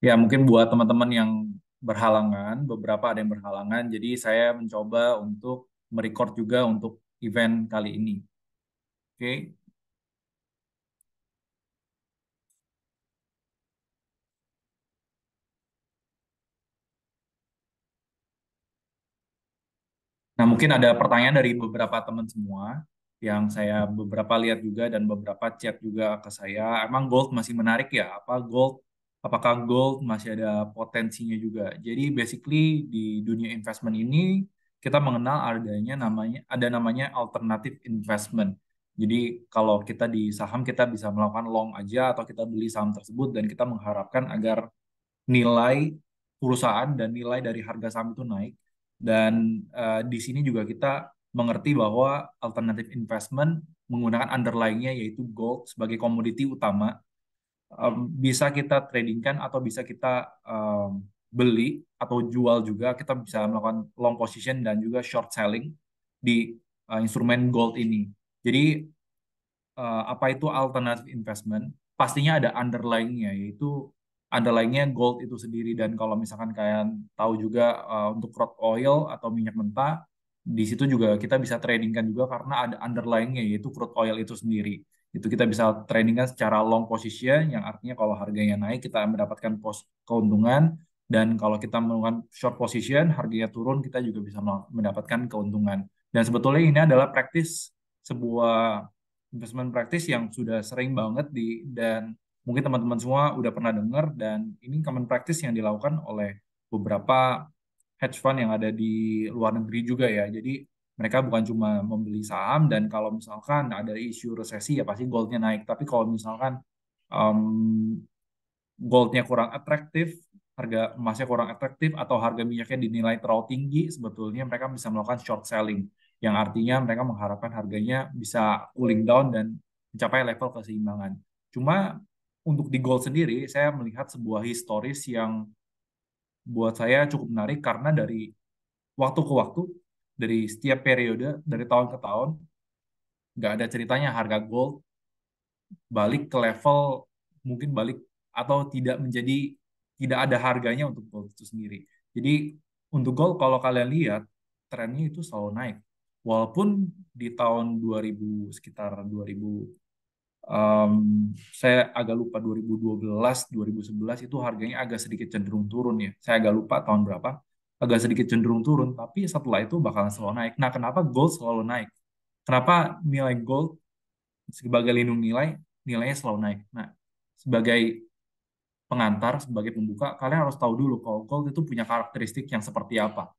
Ya, mungkin buat teman-teman yang berhalangan, beberapa ada yang berhalangan, jadi saya mencoba untuk merecord juga untuk event kali ini. Oke. Nah, mungkin ada pertanyaan dari beberapa teman semua yang saya beberapa lihat juga dan beberapa chat juga ke saya. Emang gold masih menarik ya? Apakah gold masih ada potensinya juga? Jadi basically di dunia investment ini kita mengenal ada namanya alternative investment. Jadi kalau kita di saham kita bisa melakukan long aja atau kita beli saham tersebut dan kita mengharapkan agar nilai perusahaan dan nilai dari harga saham itu naik. Dan di sini juga kita mengerti bahwa alternative investment menggunakan underlying-nya yaitu gold sebagai komoditi utama. Bisa kita tradingkan atau bisa kita beli atau jual juga. Kita bisa melakukan long position dan juga short selling di instrumen gold ini. Jadi apa itu alternative investment? Pastinya ada underlying-nya, yaitu underlying-nya gold itu sendiri. Dan kalau misalkan kalian tahu juga untuk crude oil atau minyak mentah, di situ juga kita bisa tradingkan juga karena ada underlying-nya, yaitu crude oil itu sendiri. Itu kita bisa tradingkan secara long position, yang artinya kalau harganya naik, kita mendapatkan keuntungan. Dan kalau kita melakukan short position, harganya turun, kita juga bisa mendapatkan keuntungan. Dan sebetulnya ini adalah praktis sebuah investment practice yang sudah sering banget dan mungkin teman-teman semua udah pernah dengar dan ini common practice yang dilakukan oleh beberapa hedge fund yang ada di luar negeri juga ya. Jadi mereka bukan cuma membeli saham dan kalau misalkan ada isu resesi ya pasti goldnya naik. Tapi kalau misalkan um, goldnya kurang atraktif, harga emasnya kurang atraktif, atau harga minyaknya dinilai terlalu tinggi, sebetulnya mereka bisa melakukan short selling, yang artinya mereka mengharapkan harganya bisa cooling down dan mencapai level keseimbangan. Cuma untuk di gold sendiri, saya melihat sebuah historis yang buat saya cukup menarik karena dari waktu ke waktu, dari setiap periode, dari tahun ke tahun, nggak ada ceritanya harga gold balik ke level mungkin balik atau tidak ada harganya untuk gold itu sendiri. Jadi untuk gold kalau kalian lihat trennya itu selalu naik. Walaupun di tahun 2000 sekitar 2000 em, saya agak lupa 2012 2011 itu harganya agak sedikit cenderung turun ya. Saya agak lupa tahun berapa. Agak sedikit cenderung turun, tapi setelah itu bakalan selalu naik. Nah, kenapa gold selalu naik? Kenapa nilai gold sebagai lindung nilai, nilainya selalu naik. Nah, sebagai pengantar, sebagai pembuka, kalian harus tahu dulu kalau gold itu punya karakteristik yang seperti apa.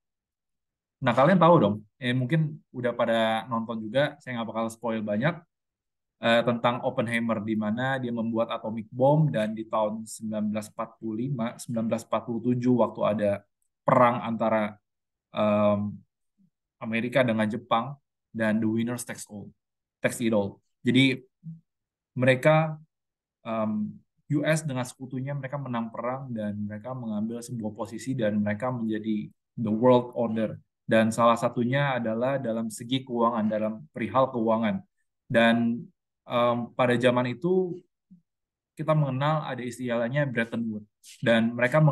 Nah, kalian tahu dong, mungkin udah pada nonton juga, saya nggak bakal spoil banyak, tentang Oppenheimer, di mana dia membuat atomic bomb, dan di tahun 1945, 1947, waktu ada perang antara em, Amerika dengan Jepang, dan the winners takes it all. Jadi mereka US dengan sekutunya mereka menang perang dan mereka mengambil sebuah posisi dan mereka menjadi the world order dan salah satunya adalah dalam segi keuangan dalam perihal keuangan dan pada zaman itu kita mengenal ada istilahnya Bretton Woods dan mereka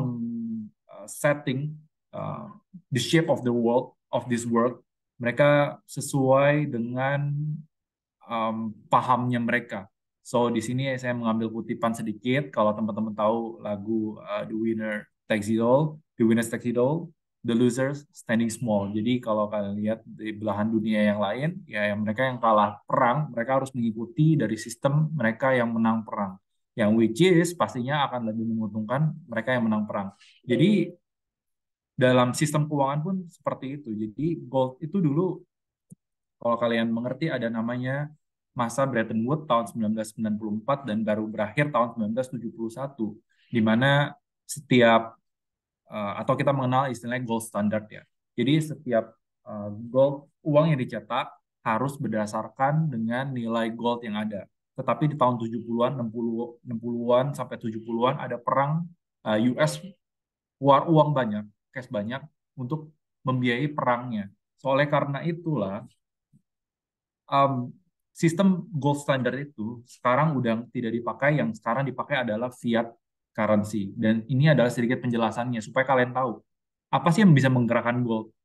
setting uh, the shape of the world of this world mereka sesuai dengan pahamnya mereka. So di sini saya mengambil kutipan sedikit. Kalau teman-teman tahu lagu The Winner Takes It All, The Winners Takes It All, The Losers Standing Small. Jadi kalau kalian lihat di belahan dunia yang lain, ya yang mereka yang kalah perang, mereka harus mengikuti dari sistem mereka yang menang perang. Yang which is pastinya akan lebih menguntungkan mereka yang menang perang. Jadi dalam sistem keuangan pun seperti itu. Jadi gold itu dulu kalau kalian mengerti ada namanya masa Bretton Woods tahun 1994 dan baru berakhir tahun 1971, di mana setiap atau kita mengenal istilahnya gold standard ya. Jadi setiap gold uang yang dicetak harus berdasarkan dengan nilai gold yang ada. Tetapi di tahun 70-an, 60-an sampai 70-an ada perang US keluar uang banyak, cash banyak untuk membiayai perangnya. Soalnya karena itulah um, sistem gold standard itu sekarang udah tidak dipakai, yang sekarang dipakai adalah fiat currency. Dan ini adalah sedikit penjelasannya supaya kalian tahu apa sih yang bisa menggerakkan gold.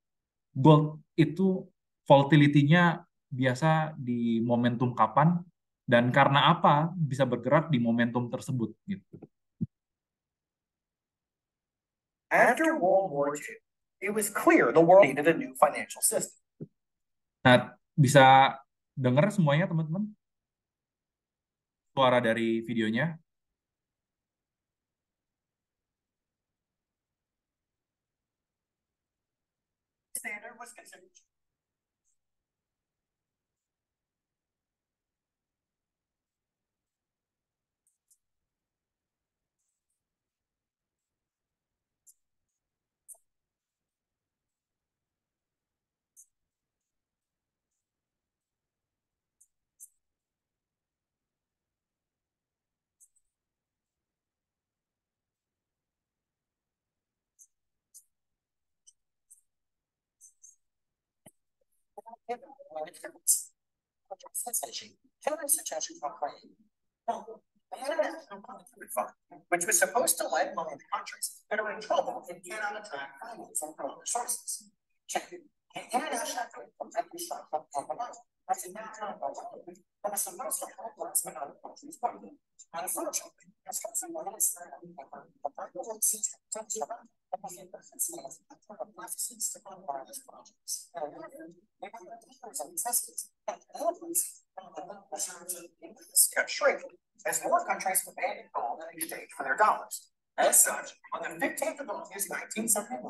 Gold itu volatility-nya biasa di momentum kapan dan karena apa bisa bergerak di momentum tersebut gitu. After World War II, it was clear the world needed a new financial system. Nah, bisa dengar semuanya teman-teman suara dari videonya? Standard was considered. Which was supposed to lend money to countries that are in trouble and cannot attract financing from other sources. Check it. International as a national budget, but it's supposed to help us in other countries' budget. Unfortunately, as someone is kept shrinking as more countries demanded gold in exchange for their dollars. As such, on the 15th of August 1971,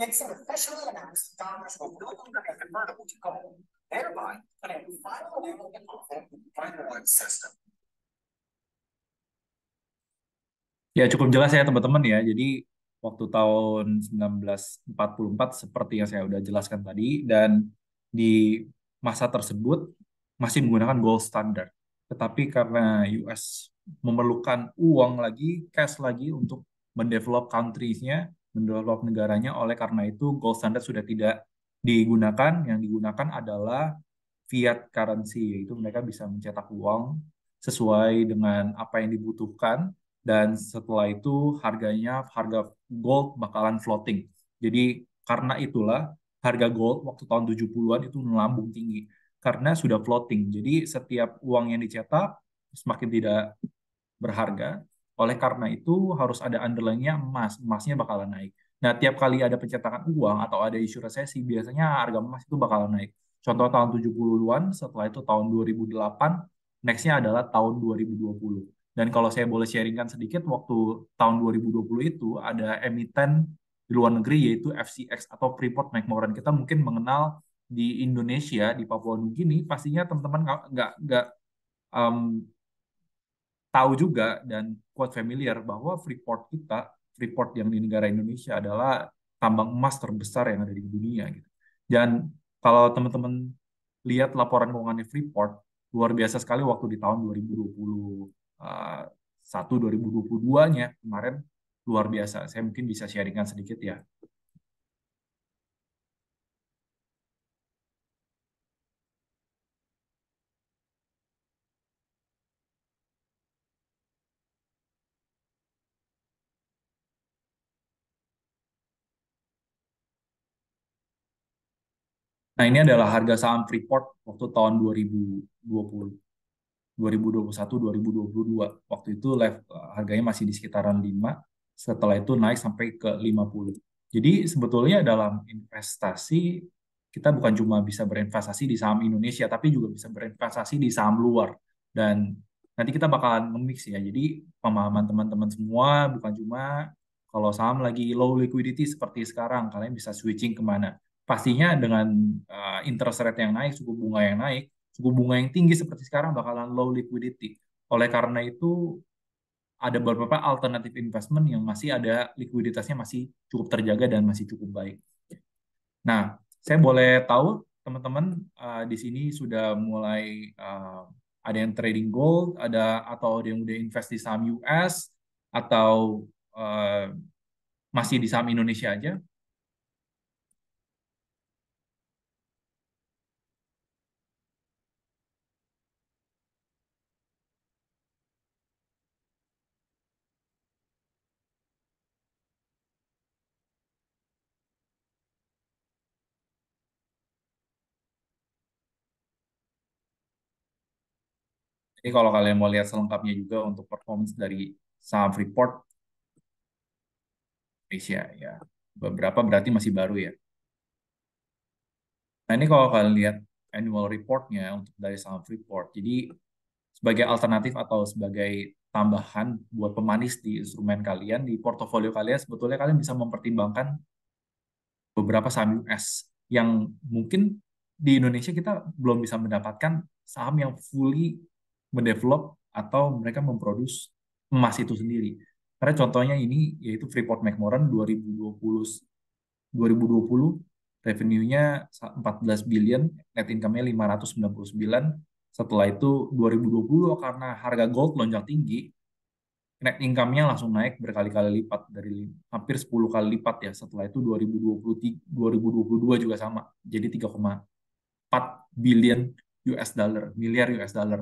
Nixon officially announced that dollars will no longer be convertible to gold, thereby putting a final nail in the coffin of the Bretton system. Ya, cukup jelas ya teman-teman ya. Jadi waktu tahun 1944 seperti yang saya udah jelaskan tadi dan di masa tersebut masih menggunakan gold standard. Tetapi karena US memerlukan uang lagi, cash lagi untuk mendevelop countries-nya, mendevelop negaranya, oleh karena itu gold standard sudah tidak digunakan. Yang digunakan adalah fiat currency, yaitu mereka bisa mencetak uang sesuai dengan apa yang dibutuhkan dan setelah itu harga gold bakalan floating. Jadi karena itulah harga gold waktu tahun 70-an itu melambung tinggi karena sudah floating. Jadi setiap uang yang dicetak semakin tidak berharga. Oleh karena itu harus ada underlying-nya emas. Emasnya bakalan naik. Nah, tiap kali ada pencetakan uang atau ada isu resesi, biasanya harga emas itu bakalan naik. Contoh tahun 70-an, setelah itu tahun 2008, next-nya adalah tahun 2020. Dan kalau saya boleh sharingkan sedikit, waktu tahun 2020 itu ada emiten di luar negeri yaitu FCX atau Freeport McMoran. Kita mungkin mengenal di Indonesia, di Papua Nugini, pastinya teman-teman nggak um, tahu juga dan quote familiar bahwa Freeport yang di negara Indonesia adalah tambang emas terbesar yang ada di dunia gitu. Dan kalau teman-teman lihat laporan keuangan Freeport, luar biasa sekali waktu di tahun 2021 2022-nya kemarin luar biasa. Saya mungkin bisa sharingkan sedikit ya. Nah, ini adalah harga saham Freeport waktu tahun 2020. 2021 2022 waktu itu harganya masih di sekitaran 5, setelah itu naik sampai ke 50. Jadi sebetulnya dalam investasi kita bukan cuma bisa berinvestasi di saham Indonesia tapi juga bisa berinvestasi di saham luar dan nanti kita bakalan nge-mix ya. Jadi pemahaman teman-teman semua bukan cuma kalau saham lagi low liquidity seperti sekarang kalian bisa switching kemana. Pastinya dengan interest rate yang naik, suku bunga yang tinggi seperti sekarang bakalan low liquidity. Oleh karena itu, ada beberapa alternatif investment yang masih ada likuiditasnya masih cukup terjaga dan masih cukup baik. Nah, saya boleh tahu teman-teman di sini sudah mulai ada yang trading gold, atau ada yang udah invest di saham US atau uh, masih di saham Indonesia aja. Jadi kalau kalian mau lihat selengkapnya juga untuk performance dari saham Freeport Asia ya, beberapa berarti masih baru ya. Nah ini kalau kalian lihat annual reportnya untuk dari saham Freeport, jadi sebagai alternatif atau sebagai tambahan buat pemanis di instrumen kalian, di portofolio kalian, sebetulnya kalian bisa mempertimbangkan beberapa saham US yang mungkin di Indonesia kita belum bisa mendapatkan saham yang fully mendevelop atau mereka memproduksi emas itu sendiri. Karena contohnya ini yaitu Freeport McMoran 2020 revenue-nya 14 billion, net income-nya 599. Setelah itu 2020 karena harga gold lonjak tinggi, net income-nya langsung naik berkali-kali lipat dari hampir 10 kali lipat ya. Setelah itu 2022 juga sama. Jadi 3,4 billion US dollar, miliar US dollar.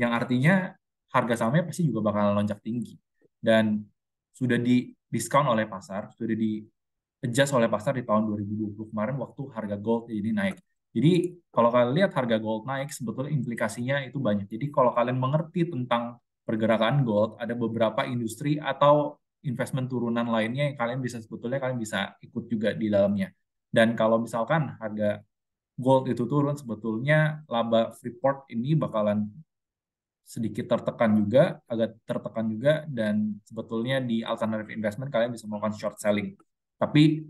Yang artinya harga sahamnya pasti juga bakal lonjak tinggi. Dan sudah di diskon oleh pasar, sudah di adjust oleh pasar di tahun 2020 kemarin waktu harga gold ini naik. Jadi kalau kalian lihat harga gold naik, sebetulnya implikasinya itu banyak. Jadi kalau kalian mengerti tentang pergerakan gold, ada beberapa industri atau investment turunan lainnya yang kalian bisa sebetulnya kalian bisa ikut juga di dalamnya. Dan kalau misalkan harga gold itu turun, sebetulnya laba Freeport ini bakalan sedikit tertekan juga, agak tertekan juga, dan sebetulnya di alternative investment kalian bisa melakukan short selling. Tapi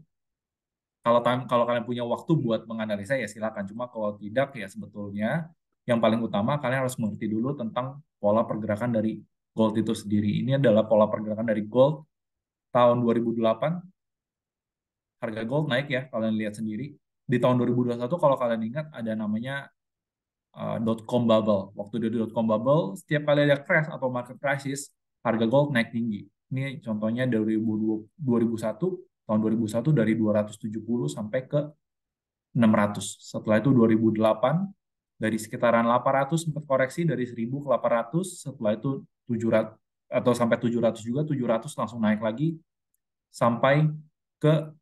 kalau kalian punya waktu buat menganalisa ya silakan. Cuma kalau tidak ya sebetulnya yang paling utama kalian harus mengerti dulu tentang pola pergerakan dari gold itu sendiri. Ini adalah pola pergerakan dari gold tahun 2008, harga gold naik ya kalian lihat sendiri. Di tahun 2021 kalau kalian ingat ada namanya dot-com bubble. Waktu di dot-com bubble, setiap kali ada crash atau market crisis, harga gold naik tinggi. Ini contohnya dari 2001, tahun 2001 dari 270 sampai ke 600. Setelah itu 2008 dari sekitaran 800 sempat koreksi dari 1000 ke 800, setelah itu 700 atau sampai 700 juga, 700 langsung naik lagi sampai ke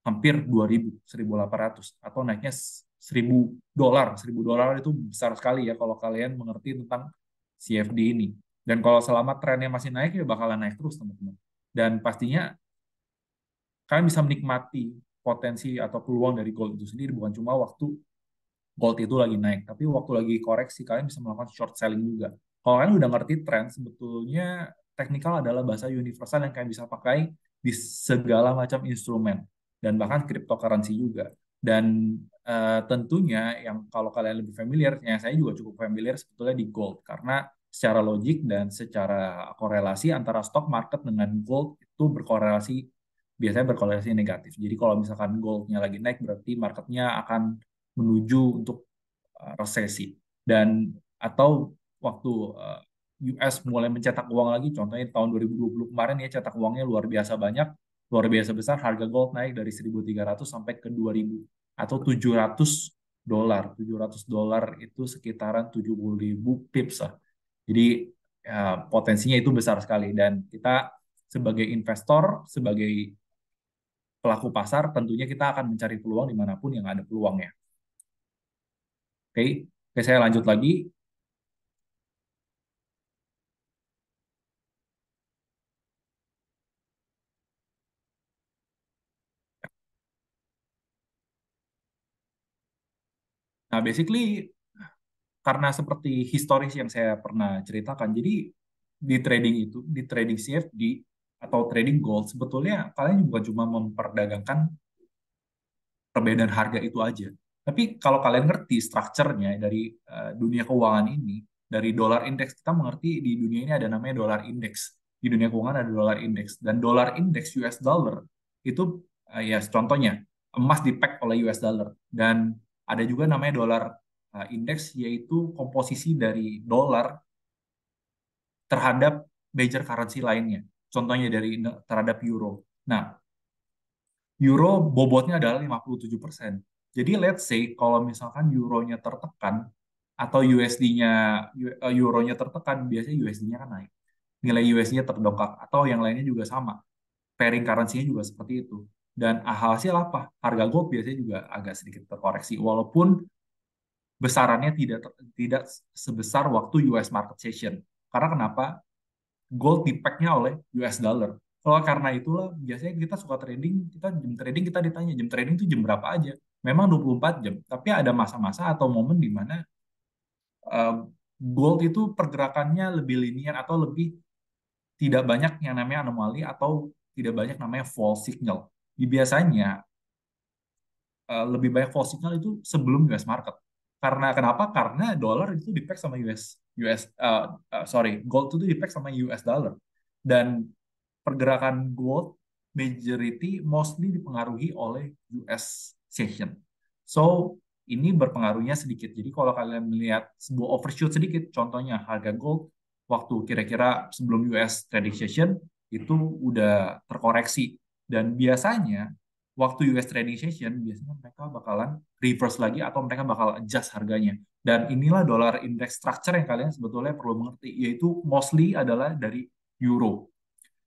hampir 2000, 1800 atau naiknya 1000 dolar. 1000 dolar itu besar sekali ya kalau kalian mengerti tentang CFD ini. Dan kalau selama trennya masih naik ya bakalan naik terus teman-teman. Dan pastinya kalian bisa menikmati potensi atau peluang dari gold itu sendiri bukan cuma waktu gold itu lagi naik, tapi waktu lagi koreksi kalian bisa melakukan short selling juga. Kalau kalian udah ngerti tren, sebetulnya teknikal adalah bahasa universal yang kalian bisa pakai di segala macam instrumen dan bahkan cryptocurrency juga. Dan tentunya yang kalau kalian lebih familiar, yang saya juga cukup familiar sebetulnya di gold karena secara logik dan secara korelasi antara stock market dengan gold itu berkorelasi biasanya berkorelasi negatif. Jadi kalau misalkan goldnya lagi naik berarti marketnya akan menuju untuk resesi dan atau waktu US mulai mencetak uang lagi, contohnya tahun 2020 kemarin ya cetak uangnya luar biasa banyak, luar biasa besar, harga gold naik dari 1.300 sampai ke 2.000 atau 700 dolar. 700 dolar itu sekitaran 70.000 pips lah. Jadi ya, potensinya itu besar sekali dan kita sebagai investor, sebagai pelaku pasar, tentunya kita akan mencari peluang dimanapun yang ada peluangnya. Oke, oke saya lanjut lagi. Nah, basically karena seperti historis yang saya pernah ceritakan, jadi di trading CFD atau trading gold, sebetulnya kalian bukan cuma memperdagangkan perbedaan harga itu aja. Tapi kalau kalian ngerti strukturnya dari dunia keuangan ini, dari dolar indeks, kita mengerti di dunia ini ada namanya dolar indeks. Di dunia keuangan ada dolar indeks. Dan dolar indeks US dollar itu ya contohnya emas di-peg oleh US dollar. Dan ada juga namanya dolar indeks yaitu komposisi dari dolar terhadap major currency lainnya. Contohnya dari terhadap euro. Nah, euro bobotnya adalah 57%. Jadi let's say kalau misalkan euronya tertekan atau USD-nya euronya tertekan, biasanya USD-nya kan naik. Nilai USD-nya terdongkrak atau yang lainnya juga sama. Pairing currency-nya juga seperti itu. Dan hasil apa? Harga gold biasanya juga agak sedikit terkoreksi walaupun besarannya tidak sebesar waktu US market session. Karena kenapa? Gold di-pack-nya oleh US dollar. Kalau karena itulah biasanya kita suka trading, kita jam trading kita ditanya jam trading itu jam berapa aja. Memang 24 jam, tapi ada masa-masa atau momen di mana uh, gold itu pergerakannya lebih linear atau lebih tidak banyak yang namanya anomali atau tidak banyak namanya false signal. Di biasanya lebih banyak false signal itu sebelum US market. Karena kenapa? Karena dolar itu di-peg sama sorry, gold itu di-peg sama US dollar. Dan pergerakan gold majority mostly dipengaruhi oleh US session. So, ini berpengaruhnya sedikit. Jadi kalau kalian melihat sebuah overshoot sedikit, contohnya harga gold waktu kira-kira sebelum US trading session itu udah terkoreksi. Dan biasanya waktu US trading session biasanya mereka bakalan reverse lagi atau mereka bakal adjust harganya. Dan inilah dollar index structure yang kalian sebetulnya perlu mengerti, yaitu mostly adalah dari euro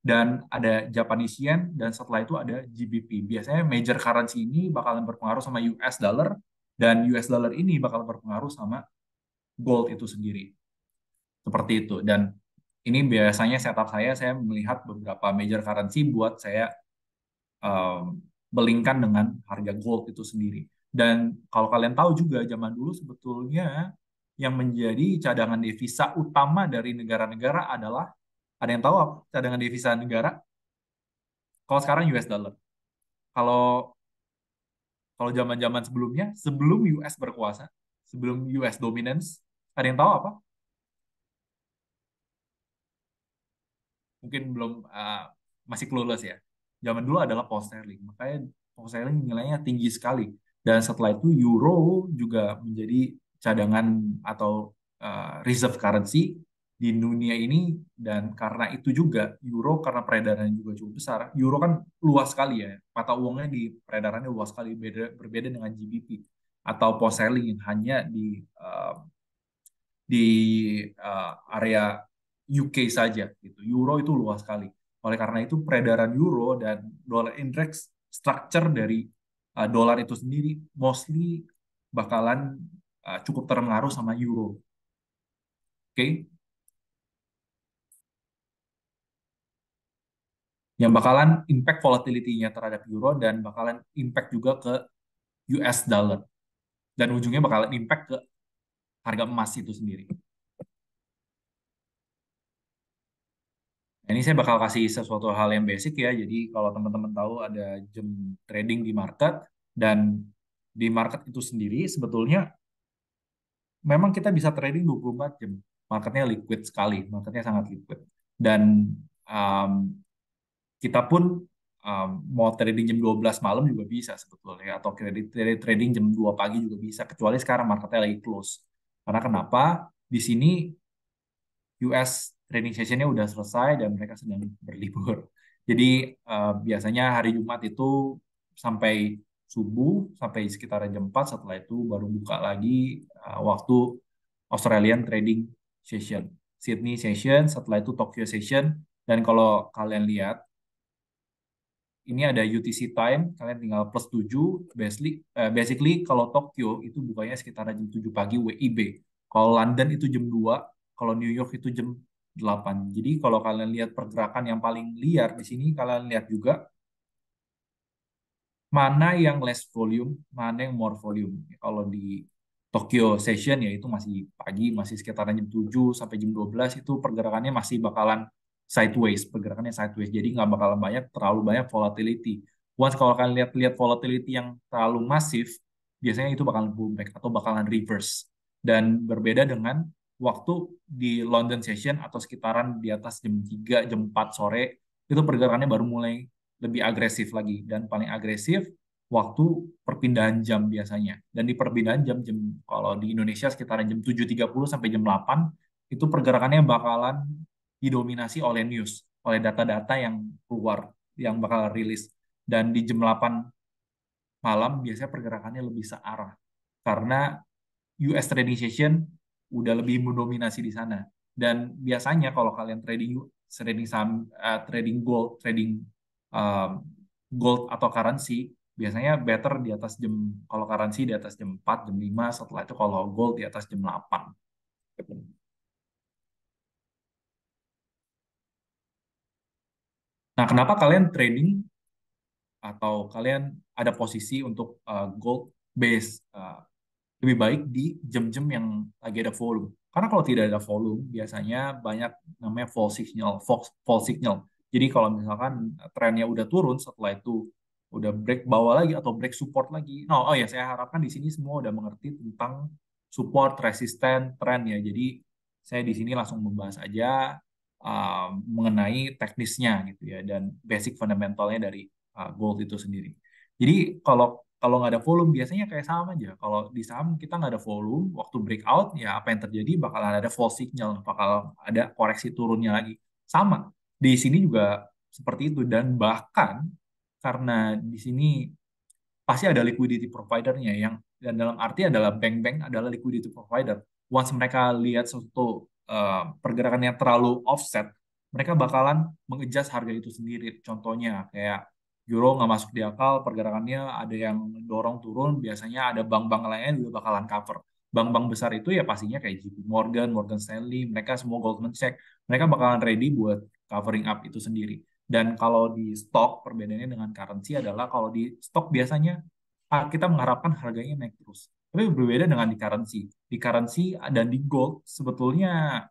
dan ada Japanese yen dan setelah itu ada GBP. Biasanya major currency ini bakalan berpengaruh sama US dollar dan US dollar ini bakal berpengaruh sama gold itu sendiri. Seperti itu. Dan ini biasanya setup saya melihat beberapa major currency buat saya belingkan dengan harga gold itu sendiri. Dan kalau kalian tahu juga zaman dulu sebetulnya yang menjadi cadangan devisa utama dari negara-negara adalah ada yang tahu apa cadangan devisa negara? Kalau sekarang US dollar. Kalau kalau zaman-zaman sebelumnya, sebelum US berkuasa, sebelum US dominance, ada yang tahu apa? Mungkin belum masih clueless ya. Zaman dulu adalah pound sterling, makanya pound sterling nilainya tinggi sekali. Dan setelah itu euro juga menjadi cadangan atau reserve currency di dunia ini dan karena itu juga euro karena peredarannya juga cukup besar. Euro kan luas sekali ya, mata uangnya di peredarannya luas sekali berbeda dengan GBP atau pound sterling yang hanya di area UK saja gitu. Euro itu luas sekali. Oleh karena itu peredaran euro dan dollar index structure dari dolar itu sendiri mostly bakalan cukup terpengaruh sama euro. Oke, yang bakalan impact volatility-nya terhadap euro dan bakalan impact juga ke US dollar dan ujungnya bakalan impact ke harga emas itu sendiri. Nah, ini saya bakal kasih sesuatu hal yang basic ya. Jadi kalau teman-teman tahu ada jam trading di market dan di market itu sendiri sebetulnya memang kita bisa trading 24 jam. Marketnya liquid sekali, marketnya sangat liquid. Dan um, kita pun mau trading jam 12 malam juga bisa sebetulnya atau trading jam 2 pagi juga bisa kecuali sekarang marketnya lagi close. Karena kenapa? Di sini US training sessionnya udah selesai dan mereka sedang berlibur. Jadi biasanya hari Jumat itu sampai subuh, sampai sekitar jam 4, setelah itu baru buka lagi waktu Australian trading session. Sydney session, setelah itu Tokyo session. Dan kalau kalian lihat, ini ada UTC time, kalian tinggal plus 7. Basically kalau Tokyo itu bukanya sekitar jam 7 pagi WIB. Kalau London itu jam 2, kalau New York itu jam 8. Jadi kalau kalian lihat pergerakan yang paling liar di sini, kalian lihat juga mana yang less volume, mana yang more volume. Kalau di Tokyo Session ya itu masih pagi, masih sekitaran jam 7 sampai jam 12 itu pergerakannya masih bakalan sideways, pergerakannya sideways. Jadi nggak bakalan terlalu banyak volatility. Once kalau kalian lihat volatility yang terlalu masif, biasanya itu bakalan pullback atau bakalan reverse. Dan berbeda dengan waktu di London Session atau sekitaran di atas jam 3, jam 4 sore, itu pergerakannya baru mulai lebih agresif lagi dan paling agresif waktu perpindahan jam biasanya. Dan di perpindahan jam kalau di Indonesia sekitaran jam 7.30 sampai jam 8 itu pergerakannya bakalan didominasi oleh news, oleh data-data yang keluar yang bakal rilis. Dan di jam 8 malam biasanya pergerakannya lebih searah karena US trading session udah lebih mendominasi di sana. Dan biasanya kalau kalian trading saham, trading gold, trading um, gold atau currency, Biasanya better di atas jam, kalau currency di atas jam 4, jam 5, setelah itu kalau gold di atas jam 8. Nah, kenapa kalian trading atau kalian ada posisi untuk gold base lebih baik di jam-jam yang lagi ada volume. Karena kalau tidak ada volume, biasanya banyak namanya false signal. Jadi kalau misalkan trennya udah turun, setelah itu udah break bawah lagi atau break support lagi. Oh ya, saya harapkan di sini semua udah mengerti tentang support, resisten, tren ya. Jadi saya di sini langsung membahas aja mengenai teknisnya gitu ya dan basic fundamentalnya dari gold itu sendiri. Jadi kalau kalau nggak ada volume biasanya kayak saham aja. Kalau di saham kita nggak ada volume, waktu breakout ya apa yang terjadi bakalan ada false signal, bakal ada koreksi turunnya lagi. Sama di sini juga seperti itu dan bahkan karena di sini pasti ada liquidity providernya yang dan dalam arti adalah bank-bank adalah liquidity provider. Once mereka lihat suatu pergerakan yang terlalu offset, mereka bakalan mengejas harga itu sendiri. Contohnya kayak euro nggak masuk di akal, pergerakannya ada yang dorong turun, biasanya ada bank-bank lainnya juga bakalan cover. Bank-bank besar itu ya pastinya kayak JP Morgan, Morgan Stanley, mereka semua Goldman Sachs, mereka bakalan ready buat covering up itu sendiri. Dan kalau di stok, perbedaannya dengan currency adalah kalau di stok biasanya kita mengharapkan harganya naik terus. Tapi berbeda dengan di currency. Di currency dan di gold, sebetulnya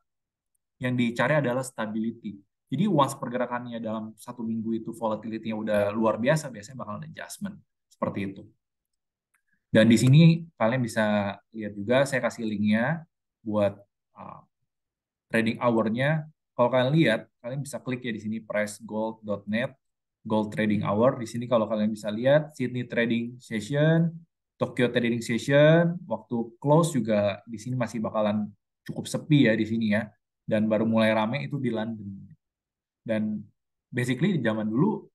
yang dicari adalah stability. Jadi once pergerakannya dalam 1 minggu itu volatility-nya udah luar biasa, biasanya bakal ada adjustment. Seperti itu. Dan di sini kalian bisa lihat juga, saya kasih linknya buat uh, trading hour-nya. Kalau kalian lihat, kalian bisa klik ya di sini pricegold.net, gold trading hour. Di sini kalau kalian bisa lihat Sydney trading session, Tokyo trading session, waktu close juga di sini masih bakalan cukup sepi ya di sini ya. Dan baru mulai rame itu di London. Dan basically di zaman dulu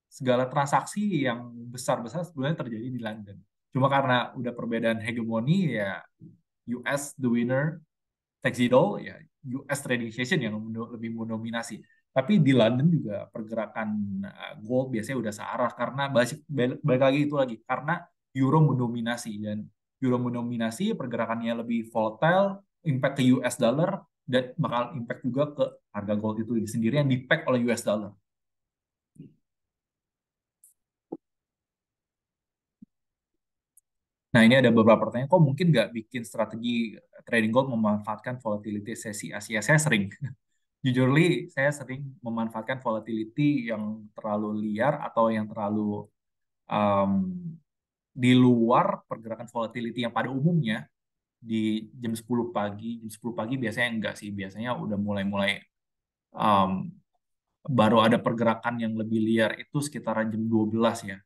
segala transaksi yang besar-besar sebenarnya terjadi di London. Cuma karena udah perbedaan hegemoni ya US the winner taxi doll ya US trading session yang lebih mendominasi. Tapi di London juga pergerakan gold biasanya udah searah karena balik lagi itu lagi karena euro mendominasi dan euro mendominasi pergerakannya lebih volatile, impact ke US dollar dan bakal impact juga ke harga gold itu sendiri yang dipack oleh US dollar. Nah, ini ada beberapa pertanyaan, kok mungkin nggak bikin strategi trading gold memanfaatkan volatility sesi Asia? Saya sering. Jujurly, saya sering memanfaatkan volatility yang terlalu liar atau yang terlalu um, di luar pergerakan volatility yang pada umumnya di jam 10 pagi. Jam 10 pagi biasanya enggak sih, biasanya udah mulai-mulai um, baru ada pergerakan yang lebih liar itu sekitaran jam 12 ya.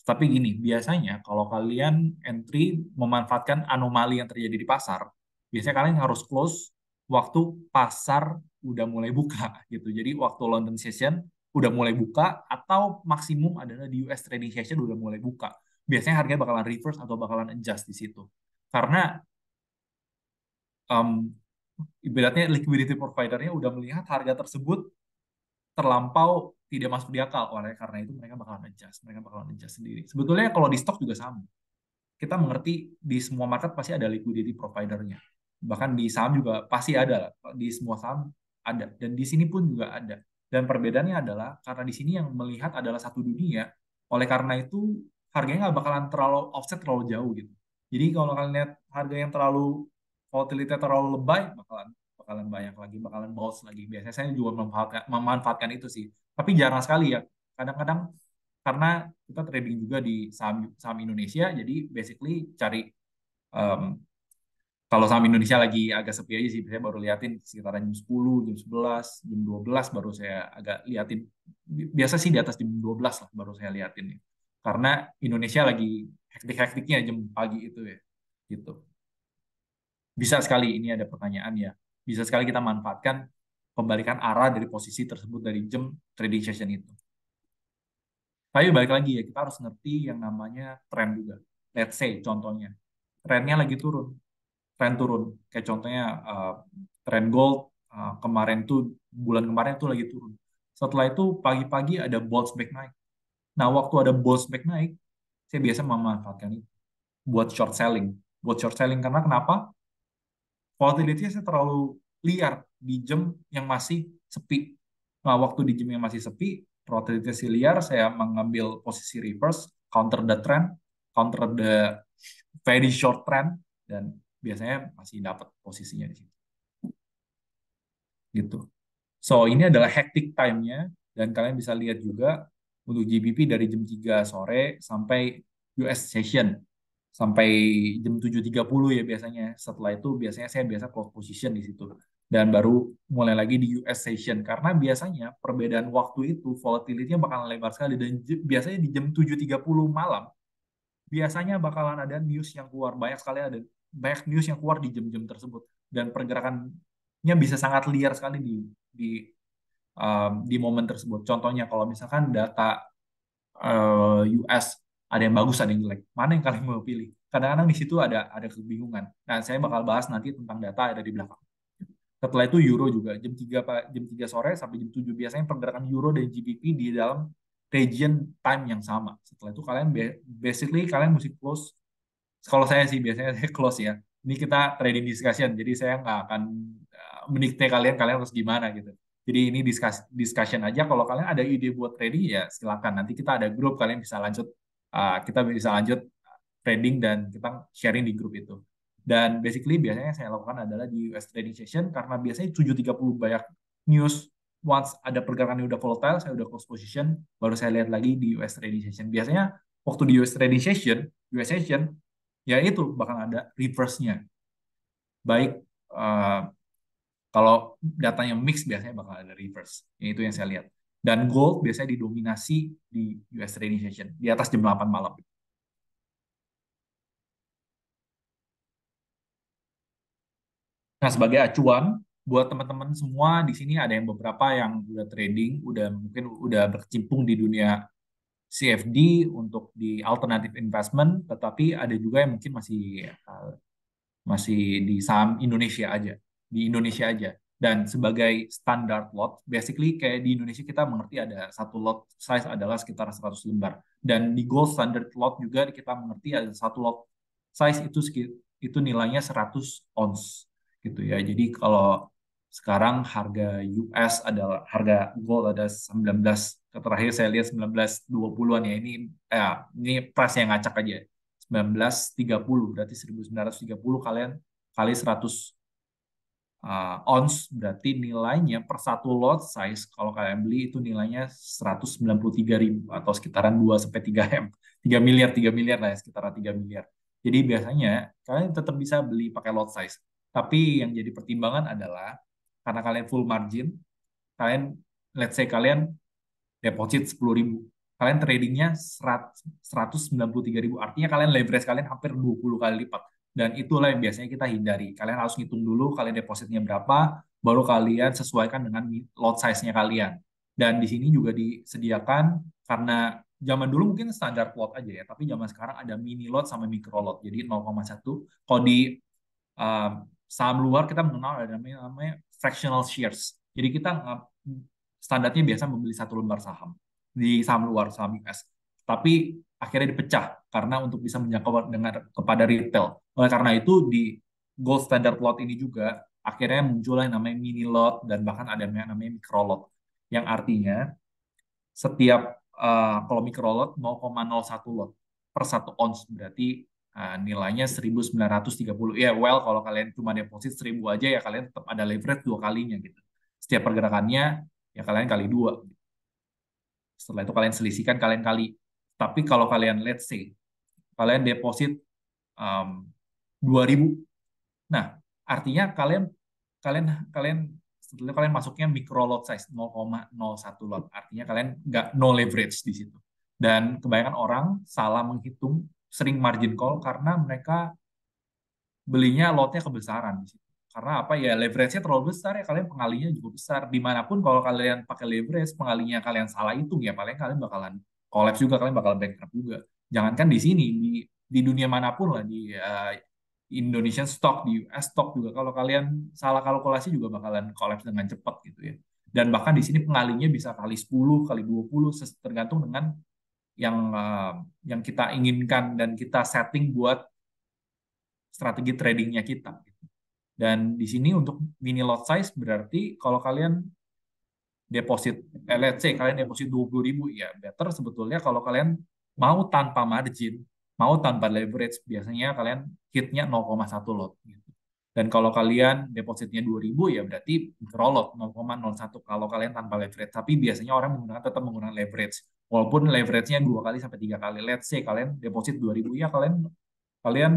Tapi gini, biasanya kalau kalian entry memanfaatkan anomali yang terjadi di pasar, biasanya kalian harus close waktu pasar udah mulai buka gitu. Jadi waktu London session udah mulai buka atau maksimum adalah di US trading session udah mulai buka. Biasanya harganya bakalan reverse atau bakalan adjust di situ. Karena um, ibaratnya liquidity provider-nya udah melihat harga tersebut terlampau tidak masuk di akal. Oleh karena itu mereka bakalan adjust, mereka bakalan adjust sendiri. Sebetulnya kalau di stok juga sama. Kita mengerti di semua market pasti ada liquidity provider-nya. Bahkan di saham juga pasti ada lah. Di semua saham ada dan di sini pun juga ada. Dan perbedaannya adalah karena di sini yang melihat adalah satu dunia, oleh karena itu harganya nggak bakalan terlalu offset terlalu jauh gitu. Jadi kalau kalian lihat harga yang terlalu volatility terlalu lebay, bakalan bakalan banyak lagi, bakalan bounce lagi. Biasanya saya juga memanfaatkan itu sih. Tapi jarang sekali ya. Kadang-kadang karena kita trading juga di saham saham Indonesia, jadi basically cari um, kalau saham Indonesia lagi agak sepi aja sih, saya baru liatin sekitaran jam 10, jam 11, jam 12 baru saya agak liatin. Biasa sih di atas jam 12 lah baru saya liatin ya. Karena Indonesia lagi hektik-hektiknya jam pagi itu ya. Gitu. Bisa sekali ini ada pertanyaan ya. Bisa sekali kita manfaatkan pembalikan arah dari posisi tersebut dari jam trading session itu. Tapi balik lagi ya, kita harus ngerti yang namanya tren juga. Let's say contohnya, trennya lagi turun, tren turun. Kayak contohnya tren gold kemarin tuh, bulan kemarin tuh lagi turun. Setelah itu pagi-pagi ada bounce back naik. Nah, waktu ada bulge back naik, saya biasa memanfaatkan itu buat short selling. Buat short selling karena kenapa? Volatility saya terlalu liar di jam yang masih sepi. Nah, waktu di jam yang masih sepi, volatility liar, saya mengambil posisi reverse, counter the trend, counter the very short trend, dan biasanya masih dapat posisinya di situ. Gitu. So, ini adalah hectic time-nya, dan kalian bisa lihat juga untuk GBP dari jam 3 sore sampai US session, sampai jam 7.30 ya biasanya. Setelah itu biasanya saya biasa close position di situ. Dan baru mulai lagi di US session. Karena biasanya perbedaan waktu itu, volatility-nya bakalan lebar sekali. Dan biasanya di jam 7.30 malam, biasanya bakalan ada news yang keluar. Banyak sekali ada banyak news yang keluar di jam-jam tersebut. Dan pergerakannya bisa sangat liar sekali di momen tersebut. Contohnya kalau misalkan data US ada yang bagus, ada yang jelek. Mana yang kalian mau pilih? Kadang-kadang di situ ada kebingungan. Nah, saya bakal bahas nanti tentang data ada di belakang. Setelah itu euro juga jam 3 sore sampai jam 7 biasanya pergerakan euro dan GBP di dalam region time yang sama. Setelah itu kalian basically kalian mesti close. Kalau saya sih biasanya saya close ya. Ini kita trading discussion, jadi saya nggak akan mendikte kalian harus gimana gitu. Jadi ini discussion aja. Kalau kalian ada ide buat trading ya silakan. Nanti kita ada grup, kalian bisa lanjut, kita bisa lanjut trading dan kita sharing di grup itu. Dan basically biasanya saya lakukan adalah di US trading session karena biasanya 7.30 banyak news. Once ada pergerakan yang udah volatile, saya udah close position, baru saya lihat lagi di US trading session. Biasanya waktu di US session, ya itu bakal ada reverse-nya. Baik, kalau datanya mix biasanya bakal ada reverse. Itu yang saya lihat. Dan gold biasanya didominasi di US trading session di atas jam 8 malam. Nah, sebagai acuan buat teman-teman semua di sini ada yang beberapa yang udah trading, udah mungkin udah berkecimpung di dunia CFD untuk di alternative investment, tetapi ada juga yang mungkin masih di saham Indonesia aja, di Indonesia aja. Dan sebagai standar lot, basically kayak di Indonesia kita mengerti ada satu lot size adalah sekitar 100 lembar. Dan di gold standard lot juga kita mengerti ada satu lot size itu nilainya 100 ons gitu ya. Jadi kalau sekarang harga US adalah harga gold ada 19, terakhir saya lihat 19.20-an ya. Ini price yang ngacak aja. 19.30 berarti 1930 kalian kali 100 ons berarti nilainya per satu lot size kalau kalian beli itu nilainya 193.000 atau sekitaran 2 sampai 3 M. 3 miliar lah ya, sekitaran 3 miliar. Jadi biasanya kalian tetap bisa beli pakai lot size. Tapi yang jadi pertimbangan adalah karena kalian full margin, kalian let's say kalian deposit 10.000, kalian tradingnya 193.000, artinya kalian leverage kalian hampir 20 kali lipat. Dan itulah yang biasanya kita hindari. Kalian harus ngitung dulu kalian depositnya berapa, baru kalian sesuaikan dengan lot size-nya kalian. Dan di sini juga disediakan, karena zaman dulu mungkin standar lot aja ya, tapi zaman sekarang ada mini lot sama micro lot, jadi 0,1. Kalau di um, saham luar kita mengenal ada namanya fractional shares. Jadi kita standarnya biasa membeli satu lembar saham di saham luar, saham US. Tapi akhirnya dipecah karena untuk bisa menjangkau dengan kepada retail. Oleh karena itu di gold standard lot ini juga akhirnya muncul yang namanya mini lot dan bahkan ada yang namanya micro lot. Yang artinya setiap kalau micro lot 0,01 lot per satu ons berarti nilainya 1.930. Ya, well kalau kalian cuma deposit 1.000 aja ya kalian tetap ada leverage dua kalinya gitu. Setiap pergerakannya ya kalian kali dua. Setelah itu kalian selisihkan kalian kali. Tapi kalau kalian let's say kalian deposit um, 2.000. Nah, artinya kalian kalian kalian setelah kalian masuknya micro lot size 0,01 lot. Artinya kalian nggak no leverage di situ. Dan kebanyakan orang salah menghitung, sering margin call karena mereka belinya lotnya kebesaran di situ. Karena apa ya leverage-nya terlalu besar ya kalian pengalinya juga besar. Dimanapun kalau kalian pakai leverage pengalinya kalian salah hitung ya paling kalian bakalan collapse juga, kalian bakalan bankrupt juga. Jangankan di sini di dunia manapun lah di Indonesian stock, di US stock juga kalau kalian salah kalkulasi juga bakalan collapse dengan cepat gitu ya. Dan bahkan di sini pengalinya bisa kali 10, kali 20 tergantung dengan yang kita inginkan dan kita setting buat strategi tradingnya kita. Dan di sini untuk mini lot size berarti kalau kalian deposit, let's say kalian deposit 20.000, ya better sebetulnya kalau kalian mau tanpa margin, mau tanpa leverage, biasanya kalian hitnya 0,1 lot. Gitu. Dan kalau kalian depositnya 2.000, ya berarti draw lot 0,01 kalau kalian tanpa leverage. Tapi biasanya orang tetap menggunakan leverage. Walaupun leverage-nya 2 kali sampai 3 kali. Let's say kalian deposit 2.000, ya kalian kalian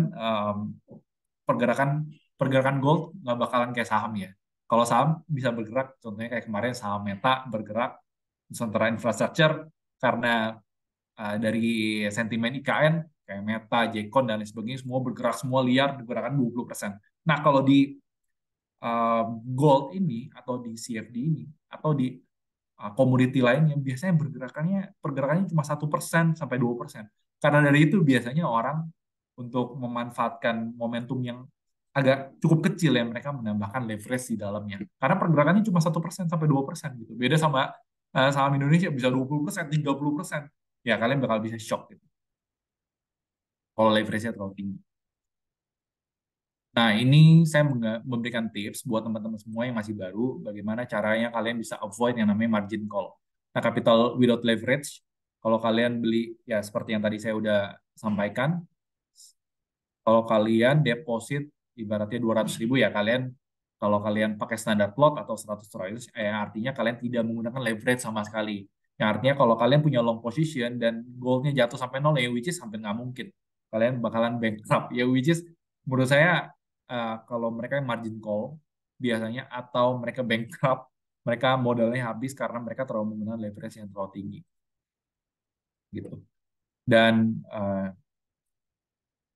pergerakan pergerakan gold nggak bakalan kayak saham ya. Kalau saham bisa bergerak, contohnya kayak kemarin saham Meta bergerak, Nusantara Infrastructure karena dari sentimen IKN kayak Meta, Jcon dan lain sebagainya semua bergerak, semua liar digerakkan 20%. Nah kalau di gold ini atau di CFD ini atau di komoditi lainnya biasanya pergerakannya cuma 1% sampai 2%. Karena dari itu biasanya orang untuk memanfaatkan momentum yang agak cukup kecil ya mereka menambahkan leverage di dalamnya. Karena pergerakannya cuma 1% sampai 2% gitu. Beda sama saham Indonesia bisa 20%, 30%. Ya kalian bakal bisa shock gitu. Kalau leverage-nya terlalu tinggi. Nah, ini saya memberikan tips buat teman-teman semua yang masih baru, bagaimana caranya kalian bisa avoid yang namanya margin call. Nah, capital without leverage, kalau kalian beli, ya seperti yang tadi saya udah sampaikan, kalau kalian deposit ibaratnya 200.000 ya kalian, kalau kalian pakai standar plot atau 100 choice, artinya kalian tidak menggunakan leverage sama sekali. Yang artinya kalau kalian punya long position dan goldnya jatuh sampai nol, ya which is hampir nggak mungkin. Kalian bakalan bankrupt, ya which is menurut saya kalau mereka margin call biasanya atau mereka bankrupt, mereka modalnya habis karena mereka terlalu menggunakan leverage yang terlalu tinggi. Gitu. Dan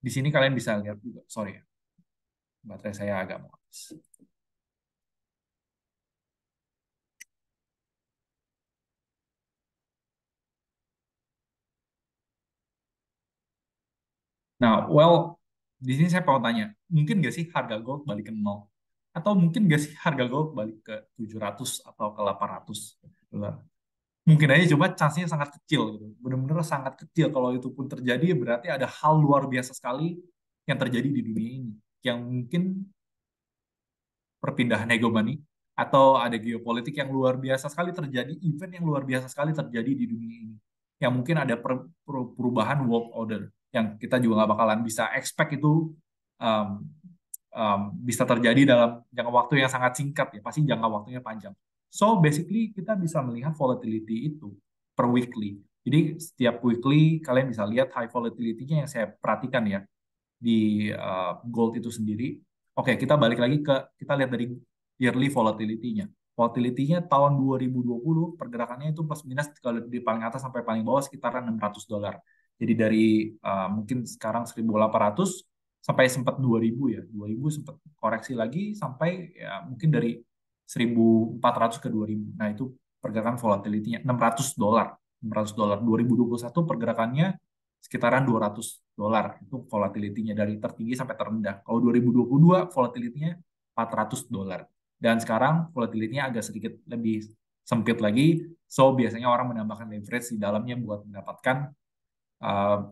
di sini kalian bisa lihat juga, sorry ya, baterai saya agak mau habis. Nah, well, di sini saya mau tanya, mungkin nggak sih harga gold balik ke nol? Atau mungkin nggak sih harga gold balik ke 700 atau ke 800 dolar? Mungkin aja, coba chance-nya sangat kecil gitu. Benar-benar sangat kecil. Kalau itu pun terjadi, berarti ada hal luar biasa sekali yang terjadi di dunia ini. Yang mungkin perpindahan hegemoni atau ada geopolitik yang luar biasa sekali terjadi, event yang luar biasa sekali terjadi di dunia ini. Yang mungkin ada perubahan world order yang kita juga nggak bakalan bisa expect itu um, bisa terjadi dalam jangka waktu yang sangat singkat ya, pasti jangka waktunya panjang. So basically kita bisa melihat volatility itu per weekly. Jadi setiap weekly kalian bisa lihat high volatility-nya yang saya perhatikan ya di gold itu sendiri. Oke, kita balik lagi kita lihat dari yearly volatility-nya. Volatility-nya tahun 2020 pergerakannya itu plus minus kalau di paling atas sampai paling bawah sekitaran $600. Jadi dari mungkin sekarang 1.800 sampai sempat 2.000 ya. 2.000 sempat koreksi lagi sampai ya mungkin dari 1.400 ke 2.000. Nah, itu pergerakan volatility-nya $600. $600. 2021 pergerakannya sekitaran $200 itu volatility-nya dari tertinggi sampai terendah. Kalau 2022 volatility-nya $400. Dan sekarang volatility-nya agak sedikit lebih sempit lagi. So biasanya orang menambahkan leverage di dalamnya buat mendapatkan uh,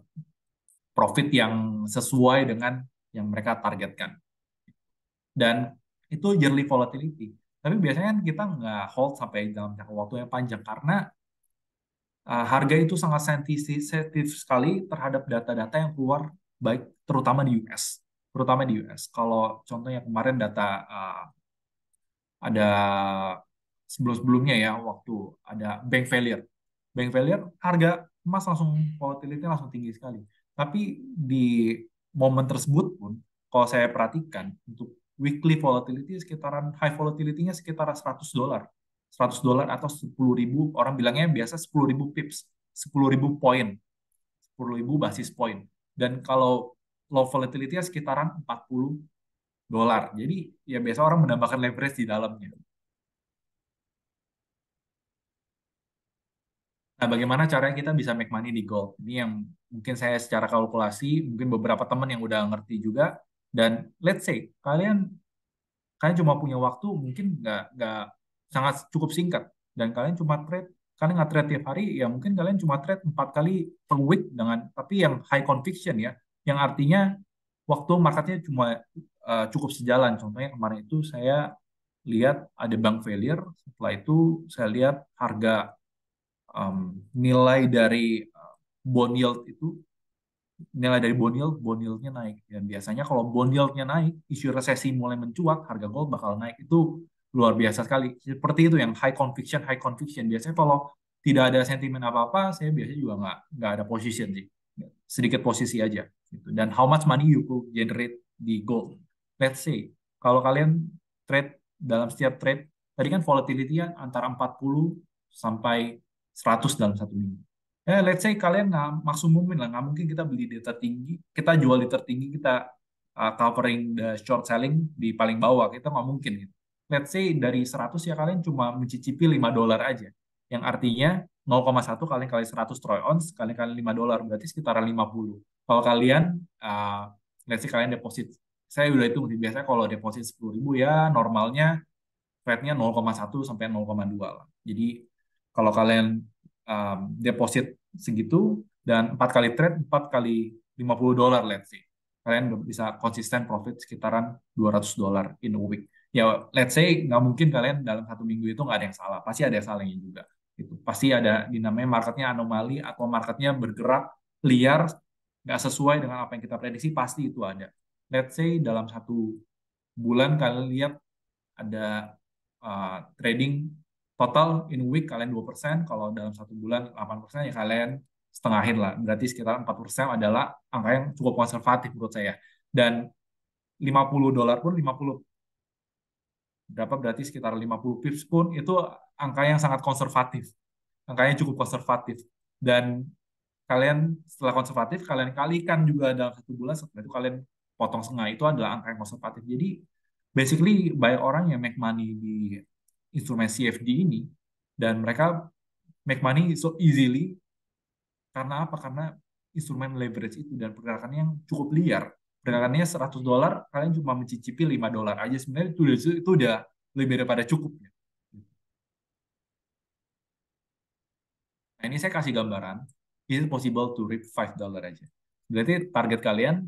profit yang sesuai dengan yang mereka targetkan. Dan itu yearly volatility. Tapi biasanya kan kita nggak hold sampai dalam jangka waktu yang panjang karena harga itu sangat sensitif sekali terhadap data-data yang keluar, baik terutama di US. Terutama di US. Kalau contohnya kemarin data ada sebelum-sebelumnya ya, waktu ada bank failure. Bank failure, harga emas langsung volatility langsung tinggi sekali. Tapi di momen tersebut pun, kalau saya perhatikan, untuk weekly volatility sekitaran high volatility-nya sekitar $100. $100 atau 10.000, orang bilangnya biasa 10.000 pips, 10.000 poin, 10.000 basis poin. Dan kalau low volatility-nya sekitaran $40. Jadi ya biasa orang menambahkan leverage di dalamnya. Nah, bagaimana caranya kita bisa make money di gold? Ini yang mungkin saya secara kalkulasi, mungkin beberapa teman yang udah ngerti juga. Dan let's say kalian cuma punya waktu mungkin nggak sangat cukup singkat dan kalian cuma trade kalian nggak trade tiap hari, ya mungkin kalian cuma trade 4 kali per week dengan tapi yang high conviction ya, yang artinya waktu marketnya cuma cukup sejalan. Contohnya kemarin itu saya lihat ada bank failure, setelah itu saya lihat harga nilai dari bond yield itu nilai dari bond yieldnya naik, dan biasanya kalau bond yieldnya naik, isu resesi mulai mencuat, harga gold bakal naik. Itu luar biasa sekali. Seperti itu yang high conviction biasanya kalau tidak ada sentimen apa-apa, saya biasanya juga nggak ada position sih, sedikit posisi aja gitu. Dan how much money you could generate di gold, let's say kalau kalian trade, dalam setiap trade tadi kan volatility ya antara 40 sampai 100 dalam 1 minggu. Let's say kalian nggak maksimumin lah, nggak mungkin kita beli di tertinggi, kita jual di tertinggi, kita covering the short selling di paling bawah, kita nggak mungkin gitu. Let's say dari 100 ya kalian cuma mencicipi $5 aja, yang artinya 0,1 kalian kali 100 troy ounce kalian kali $5 berarti sekitar 50. Kalau kalian let's say kalian deposit, saya udah hitung sih, biasanya kalau deposit 10.000 ya normalnya rate-nya 0,1 sampai 0,2 lah. Jadi kalau kalian deposit segitu dan 4 kali trade, 4 kali $50 let's say. Kalian bisa konsisten profit sekitaran $200 in a week. Ya let's say nggak mungkin kalian dalam 1 minggu itu nggak ada yang salah. Pasti ada yang salahnya juga. Itu pasti ada dinamanya marketnya anomali atau marketnya bergerak liar, nggak sesuai dengan apa yang kita prediksi, pasti itu ada. Let's say dalam 1 bulan kalian lihat ada trading total in week kalian 2%, kalau dalam 1 bulan 8%, ya kalian setengahin lah. Berarti sekitar 4% adalah angka yang cukup konservatif menurut saya. Dan $50 pun 50 berapa, berarti sekitar 50 pips pun itu angka yang sangat konservatif. Angkanya cukup konservatif. Dan kalian setelah konservatif, kalian kalikan juga dalam 1 bulan, setelah itu kalian potong setengah, itu adalah angka yang konservatif. Jadi basically banyak orang yang make money di instrumen CFD ini, dan mereka make money so easily karena apa? Karena instrumen leverage itu dan pergerakannya yang cukup liar. Pergerakannya $100, kalian cuma mencicipi $5 aja, sebenarnya itu udah lebih daripada cukup ya. Nah, ini saya kasih gambaran. Is it possible to reap $5 aja? Berarti target kalian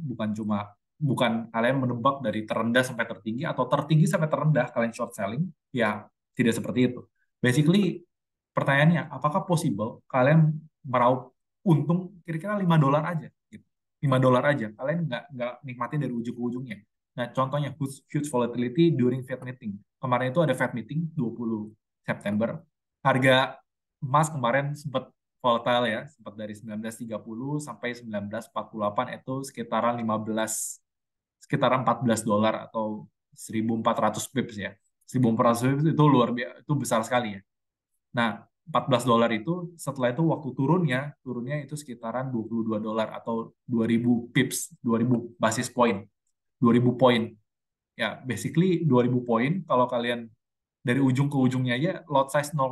bukan kalian menebak dari terendah sampai tertinggi atau tertinggi sampai terendah kalian short selling. Ya, tidak seperti itu. Basically, pertanyaannya, apakah possible kalian meraup untung kira-kira $5 aja? Gitu. $5 aja. Kalian nggak nikmatin dari ujung ke ujungnya. Nah, contohnya huge volatility during Fed meeting. Kemarin itu ada Fed meeting 20 September. Harga emas kemarin sempat volatile ya, sempat dari 1930 sampai 1948, itu sekitaran $14 atau 1.400 pips ya. 1.400 pips itu luar biasa, itu besar sekali ya. Nah, $14 itu setelah itu waktu turunnya itu sekitaran $22 atau 2.000 pips, 2.000 basis point, 2.000 poin. Ya, basically 2.000 poin kalau kalian dari ujung ke ujungnya aja lot size 0,1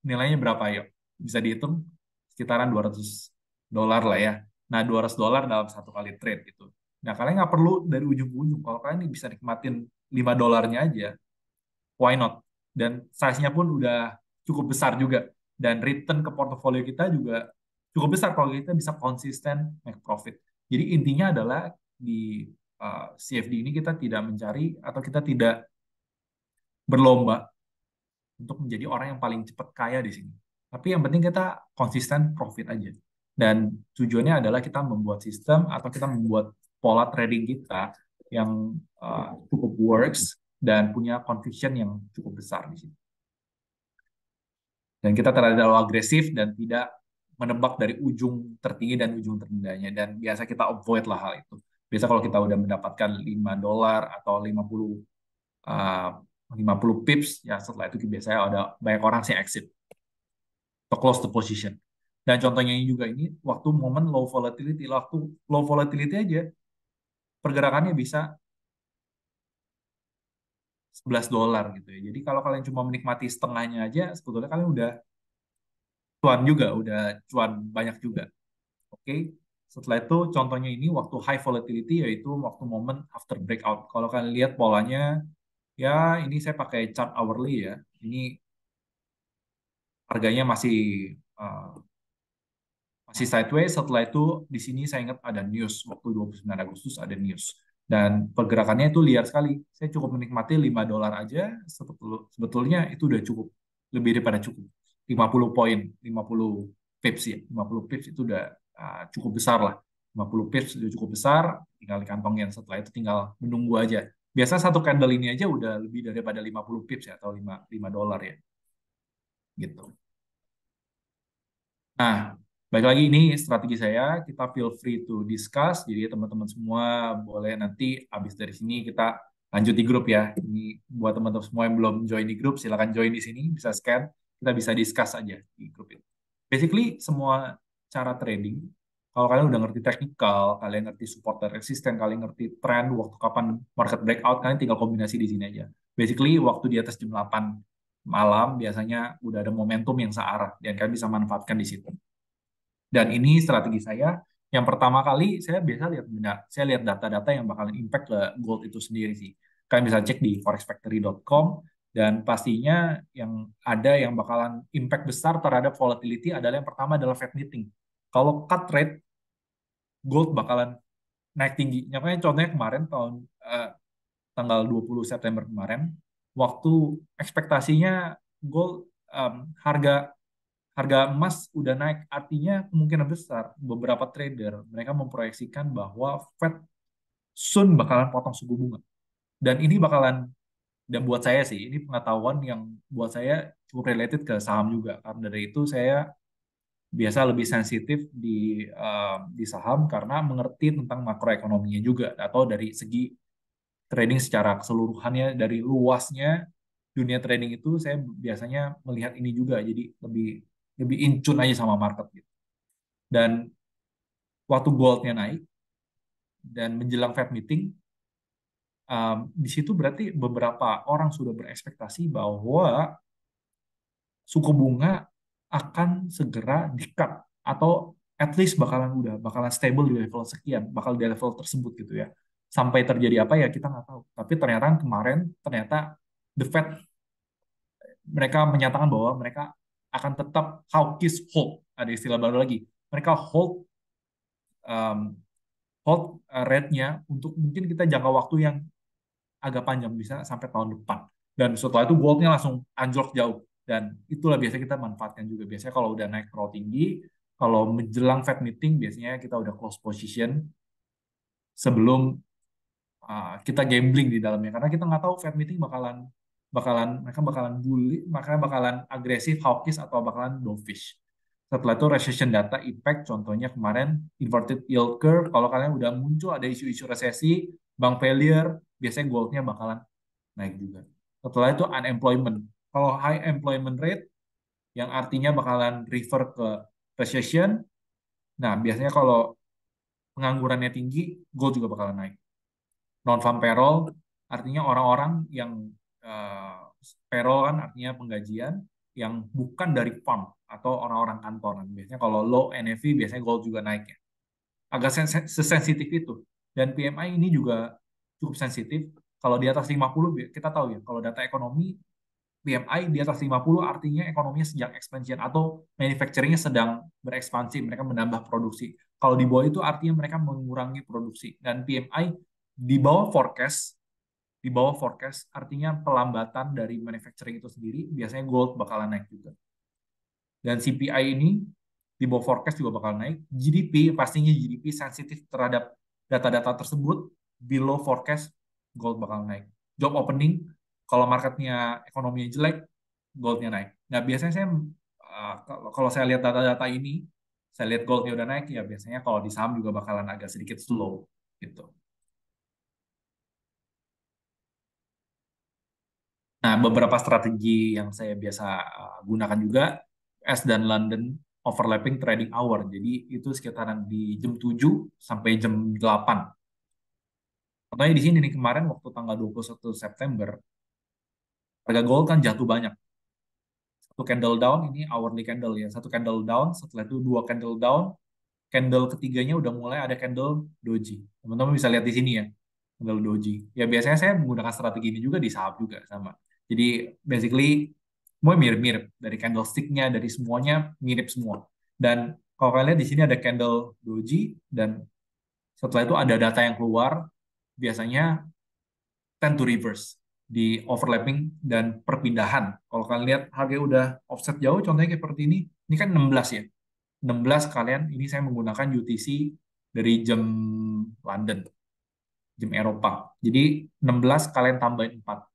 nilainya berapa ya? Bisa dihitung sekitaran $200 lah ya. Nah, $200 dalam 1 kali trade gitu. Nah, kalian nggak perlu dari ujung ke ujung. Kalau kalian bisa nikmatin $5 aja, why not? Dan size-nya pun udah cukup besar juga. Dan return ke portofolio kita juga cukup besar kalau kita bisa konsisten make profit. Jadi intinya adalah di CFD ini kita tidak mencari atau kita tidak berlomba untuk menjadi orang yang paling cepat kaya di sini. Tapi yang penting kita konsisten profit aja. Dan tujuannya adalah kita membuat sistem atau kita membuat pola trading kita yang cukup works dan punya conviction yang cukup besar di sini. Dan kita terlalu agresif dan tidak menebak dari ujung tertinggi dan ujung terendahnya. Dan biasa kita avoid lah hal itu. Biasa kalau kita udah mendapatkan $5 atau 50 pips, ya setelah itu biasanya ada banyak orang sih exit atau close the position. Dan contohnya ini juga, ini waktu momen low volatility aja pergerakannya bisa $11 gitu ya. Jadi kalau kalian cuma menikmati setengahnya aja, sebetulnya kalian udah cuan juga, udah cuan banyak juga. Oke. Setelah itu contohnya ini waktu high volatility, yaitu waktu momen after breakout. Kalau kalian lihat polanya, ya ini saya pakai chart hourly ya. Ini harganya uh, masih sideways. Setelah itu di sini saya ingat ada news waktu 29 Agustus ada news dan pergerakannya itu liar sekali. Saya cukup menikmati $5 aja sebetulnya itu udah cukup, lebih daripada cukup. 50 poin, 50 pips ya. 50 pips itu udah cukup besar lah. 50 pips itu cukup besar, tinggal dikantongin. Setelah itu tinggal menunggu aja. Biasa satu candle ini aja udah lebih daripada 50 pips ya atau 5 dolar ya gitu. Nah, balik lagi ini strategi saya, kita feel free to discuss. Jadi teman-teman semua boleh nanti habis dari sini kita lanjut di grup ya. Ini buat teman-teman semua yang belum join di grup, silakan join di sini, bisa scan, kita bisa discuss aja di grup itu. Basically semua cara trading, kalau kalian udah ngerti technical, kalian ngerti support dan resistance, kalian ngerti trend, waktu kapan market breakout, kalian tinggal kombinasi di sini aja. Basically waktu di atas jam 8 malam biasanya udah ada momentum yang searah dan kalian bisa manfaatkan di situ. Dan ini strategi saya. Yang pertama kali saya biasa saya lihat data-data yang bakalan impact ke gold itu sendiri sih. Kalian bisa cek di forexfactory.com dan pastinya yang ada yang bakalan impact besar terhadap volatility adalah yang pertama adalah Fed meeting. Kalau cut rate, gold bakalan naik tinggi. Nyatanya contohnya kemarin eh, tanggal 20 September kemarin, waktu ekspektasinya gold harga harga emas udah naik, artinya kemungkinan besar beberapa trader mereka memproyeksikan bahwa Fed soon bakalan potong suku bunga. Dan ini bakalan, dan buat saya sih, ini pengetahuan yang buat saya cukup related ke saham juga. Karena dari itu saya biasa lebih sensitif di saham karena mengerti tentang makroekonominya juga. Atau dari segi trading secara keseluruhannya, dari luasnya dunia trading itu saya biasanya melihat ini juga. Jadi lebih lebih incun aja sama market gitu. Dan waktu goldnya naik dan menjelang Fed meeting, di situ berarti beberapa orang sudah berekspektasi bahwa suku bunga akan segera di-cut atau at least bakalan stable di level sekian, bakal di level tersebut gitu ya. Sampai terjadi apa ya kita nggak tahu. Tapi ternyata kemarin ternyata the Fed mereka menyatakan bahwa mereka akan tetap hawkish hold. Ada istilah baru lagi. Mereka um, hold rate-nya untuk mungkin kita jangka waktu yang agak panjang, bisa sampai tahun depan. Dan setelah itu goldnya langsung anjlok jauh. Dan itulah biasanya kita manfaatkan juga. Biasanya kalau udah naik terlalu tinggi, kalau menjelang Fed meeting, biasanya kita udah close position sebelum kita gambling di dalamnya. Karena kita nggak tahu Fed meeting bakalan bakalan mereka bakalan bully, makanya bakalan agresif, hawkish, atau bakalan dovish. Setelah itu recession data impact, contohnya kemarin inverted yield curve, kalau kalian udah muncul ada isu-isu resesi, bank failure, biasanya goldnya bakalan naik juga. Setelah itu unemployment. Kalau high employment rate, yang artinya bakalan refer ke recession, nah biasanya kalau penganggurannya tinggi, gold juga bakalan naik. Non-farm payroll, artinya orang-orang yang uh, payroll kan artinya penggajian, yang bukan dari farm atau orang-orang kantoran. Biasanya kalau low NFP, biasanya gold juga naik ya. Agak sesensitif itu. Dan PMI ini juga cukup sensitif. Kalau di atas 50, kita tahu ya, kalau data ekonomi, PMI di atas 50 artinya ekonominya sedang expansion atau manufacturingnya sedang berekspansi, mereka menambah produksi. Kalau di bawah itu artinya mereka mengurangi produksi. Dan PMI di bawah forecast, artinya pelambatan dari manufacturing itu sendiri, biasanya gold bakalan naik juga. Dan CPI ini di bawah forecast juga bakal naik. GDP, pastinya GDP sensitif terhadap data-data tersebut, below forecast, gold bakal naik. Job opening, kalau marketnya ekonominya jelek, goldnya naik. Nah, biasanya kalau saya lihat data-data ini, saya lihat goldnya udah naik, ya biasanya kalau di saham juga bakalan agak sedikit slow gitu. Nah, beberapa strategi yang saya biasa gunakan juga, S dan London overlapping trading hour. Jadi itu sekitaran di jam 7 sampai jam 8. Contohnya di sini nih kemarin waktu tanggal 21 September, harga gold kan jatuh banyak. Satu candle down, ini hourly candle ya. Satu candle down, setelah itu dua candle down, candle ketiganya udah mulai ada candle doji. Teman-teman bisa lihat di sini ya, candle doji. Ya biasanya saya menggunakan strategi ini juga di saham juga sama. Jadi basically Semua mirip-mirip dari candlestick-nya, dari semuanya mirip semua. Dan kalau kalian lihat di sini ada candle doji dan setelah itu ada data yang keluar, biasanya tend to reverse di overlapping dan perpindahan. Kalau kalian lihat harga udah offset jauh, contohnya kayak seperti ini kan 16 ya. 16 kalian, ini saya menggunakan UTC dari jam London, jam Eropa. Jadi 16 kalian tambahin 4.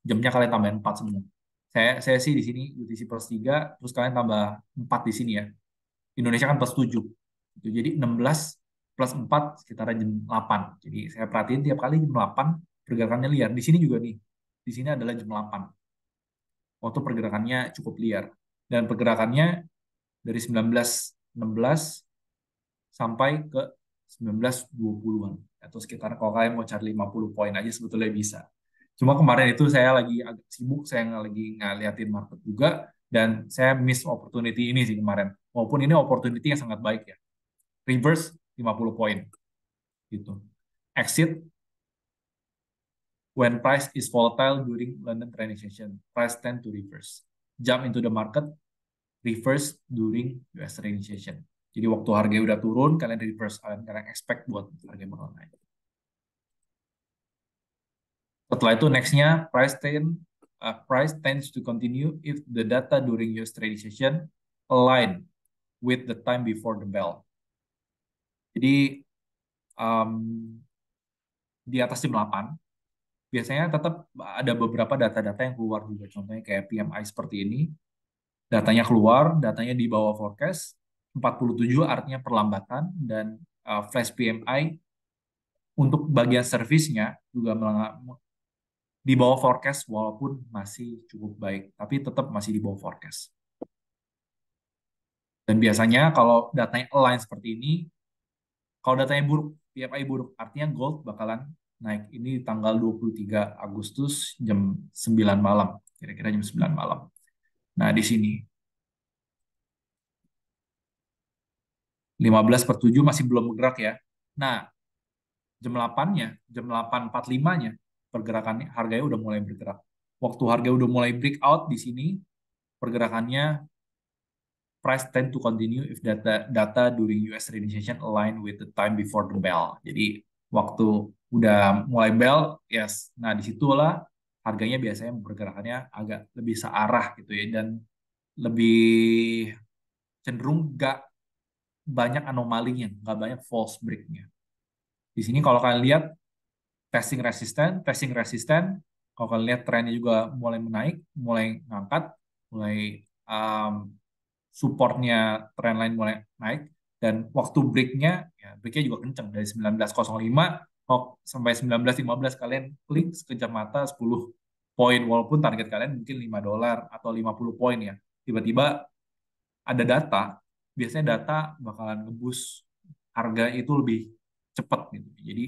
Jamnya kalian tambahin 4 semua. Saya sih di sini UTC plus 3, terus kalian tambah 4 di sini ya. Indonesia kan plus 7. Jadi 16 plus 4 sekitar jam 8. Jadi saya perhatiin tiap kali jam 8 pergerakannya liar. Di sini juga nih. Di sini adalah jam 8. Waktu pergerakannya cukup liar. Dan pergerakannya dari 19.16 sampai ke 19.20-an. Atau sekitar kalau kalian mau cari 50 poin aja sebetulnya bisa. Cuma kemarin itu saya lagi agak sibuk, saya lagi ngeliatin market juga, dan saya miss opportunity ini sih kemarin. Walaupun ini opportunity yang sangat baik ya. Reverse 50 poin gitu. Exit when price is volatile during London trading session. Price tend to reverse. Jump into the market, reverse during US trading session. Jadi waktu harga udah turun, kalian reverse, kalian expect buat harga bakal naik. Setelah itu nextnya price tends to continue if the data during US trading session align with the time before the bell. Jadi um, di atas jam 8 biasanya tetap ada beberapa data-data yang keluar juga. Contohnya kayak PMI seperti ini. Datanya keluar, datanya di bawah forecast. 47 artinya perlambatan. Dan flash PMI untuk bagian servisnya juga di bawah forecast walaupun masih cukup baik. Tapi tetap masih di bawah forecast. Dan biasanya kalau datanya align seperti ini, kalau datanya buruk, PMI buruk, artinya gold bakalan naik. Ini tanggal 23 Agustus jam 9 malam. Kira-kira jam 9 malam. Nah, di sini 15/7 masih belum bergerak ya. Nah, jam 8-nya, jam 8.45-nya, pergerakannya, harganya udah mulai bergerak. Waktu harga udah mulai breakout di sini, pergerakannya price tend to continue if data during US trading session align with the time before the bell. Jadi waktu udah mulai bell, yes. Nah disitulah harganya biasanya pergerakannya agak lebih searah gitu ya dan lebih cenderung gak banyak anomalinya, gak banyak false break-nya. Di sini kalau kalian lihat testing resisten, kalau kalian lihat trennya juga mulai menaik, mulai ngangkat, mulai um, supportnya trend line mulai naik dan waktu breaknya ya breaknya juga kenceng dari 19.05 kok sampai 19.15 kalian klik sekejap mata 10 poin walaupun target kalian mungkin $5 atau 50 poin ya tiba-tiba ada data biasanya data bakalan ngebus harga itu lebih cepat gitu jadi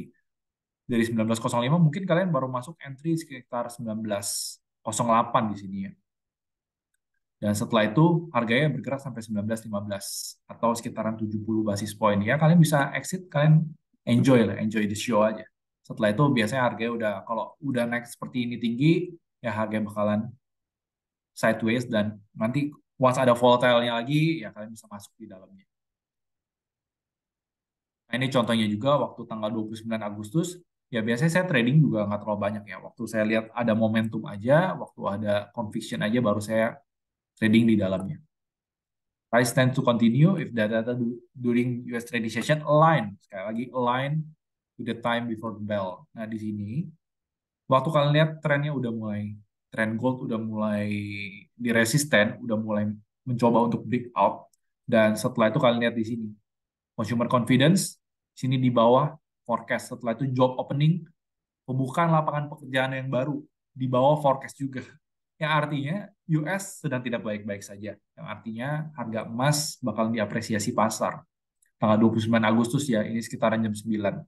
dari 19.05 mungkin kalian baru masuk entry sekitar 19.08 di sini ya. Dan setelah itu harganya bergerak sampai 19.15 atau sekitaran 70 basis point. Ya kalian bisa exit, kalian enjoy lah, enjoy the show aja. Setelah itu biasanya harganya udah kalau udah naik seperti ini tinggi, ya harganya bakalan sideways dan nanti once ada volatile-nya lagi, ya kalian bisa masuk di dalamnya. Nah ini contohnya juga waktu tanggal 29 Agustus, ya biasanya saya trading juga nggak terlalu banyak ya. Waktu saya lihat ada momentum aja, waktu ada conviction aja baru saya trading di dalamnya. Price tend to continue if the data during US trading session align. Sekali lagi align with the time before the bell. Nah di sini waktu kalian lihat trennya udah mulai trend gold udah mulai di resisten, udah mulai mencoba untuk breakout dan setelah itu kalian lihat di sini consumer confidence sini di bawah forecast. Setelah itu job opening, pembukaan lapangan pekerjaan yang baru di bawah forecast juga. Yang artinya US sedang tidak baik-baik saja. Yang artinya harga emas bakal diapresiasi pasar. Tanggal 29 Agustus ya, ini sekitaran jam 9.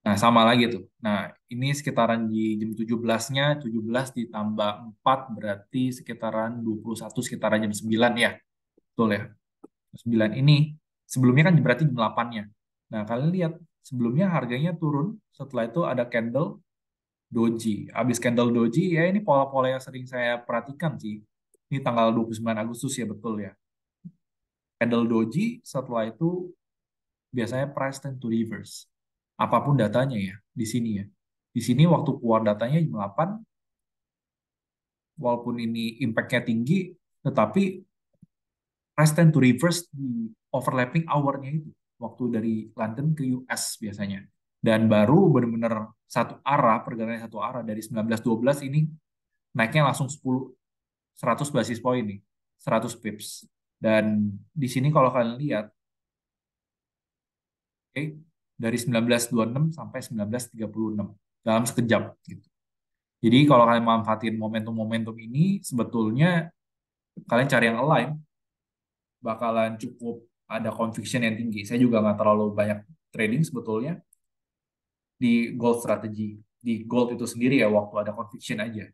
Nah, sama lagi tuh. Nah, ini sekitaran di jam 17-nya, 17 ditambah 4 berarti sekitaran 21, sekitaran jam 9 ya. Betul ya. 9 ini sebelumnya kan berarti jam 8-nya. Nah, kalian lihat sebelumnya harganya turun, setelah itu ada candle Doji. Habis candle doji, ya ini pola-pola yang sering saya perhatikan sih. Ini tanggal 29 Agustus ya, betul ya. Candle doji, setelah itu biasanya price tend to reverse. Apapun datanya ya, di sini ya. Di sini waktu keluar datanya jam 8, walaupun ini impact-nya tinggi, tetapi price tend to reverse di overlapping hour-nya itu. Waktu dari London ke US biasanya. Dan baru benar-benar satu arah, pergerakannya satu arah dari 19.12 ini naiknya langsung 100 basis point nih, 100 pips. Dan di sini kalau kalian lihat, oke, dari 1926 sampai 1936 dalam sekejap gitu. Jadi kalau kalian manfaatin momentum-momentum ini, sebetulnya kalian cari yang align, bakalan cukup ada conviction yang tinggi. Saya juga nggak terlalu banyak trading sebetulnya di gold strategi. Di gold itu sendiri ya, waktu ada conviction aja.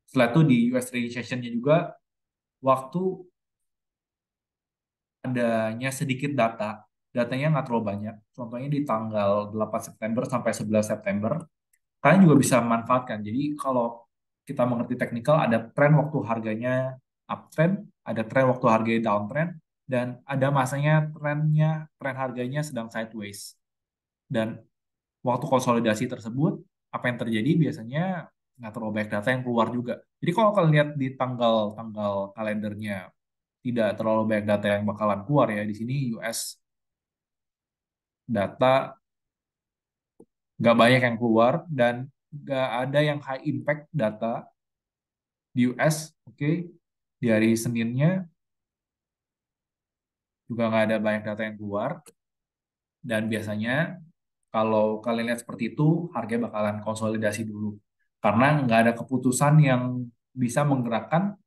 Setelah itu di US trading session-nya juga, waktu adanya sedikit data, datanya nggak terlalu banyak. Contohnya di tanggal 8 September sampai 11 September, kalian juga bisa manfaatkan. Jadi kalau kita mengerti teknikal, ada tren waktu harganya uptrend, ada tren waktu harganya downtrend, dan ada masanya tren harganya sedang sideways. Dan waktu konsolidasi tersebut, apa yang terjadi biasanya nggak terlalu banyak data yang keluar juga. Jadi kalau kalian lihat di tanggal-tanggal kalendernya, tidak terlalu banyak data yang bakalan keluar ya. Di sini US data nggak banyak yang keluar dan nggak ada yang high impact data di US. Oke, di hari Seninnya juga nggak ada banyak data yang keluar dan biasanya kalau kalian lihat seperti itu harganya bakalan konsolidasi dulu karena nggak ada keputusan yang bisa menggerakkan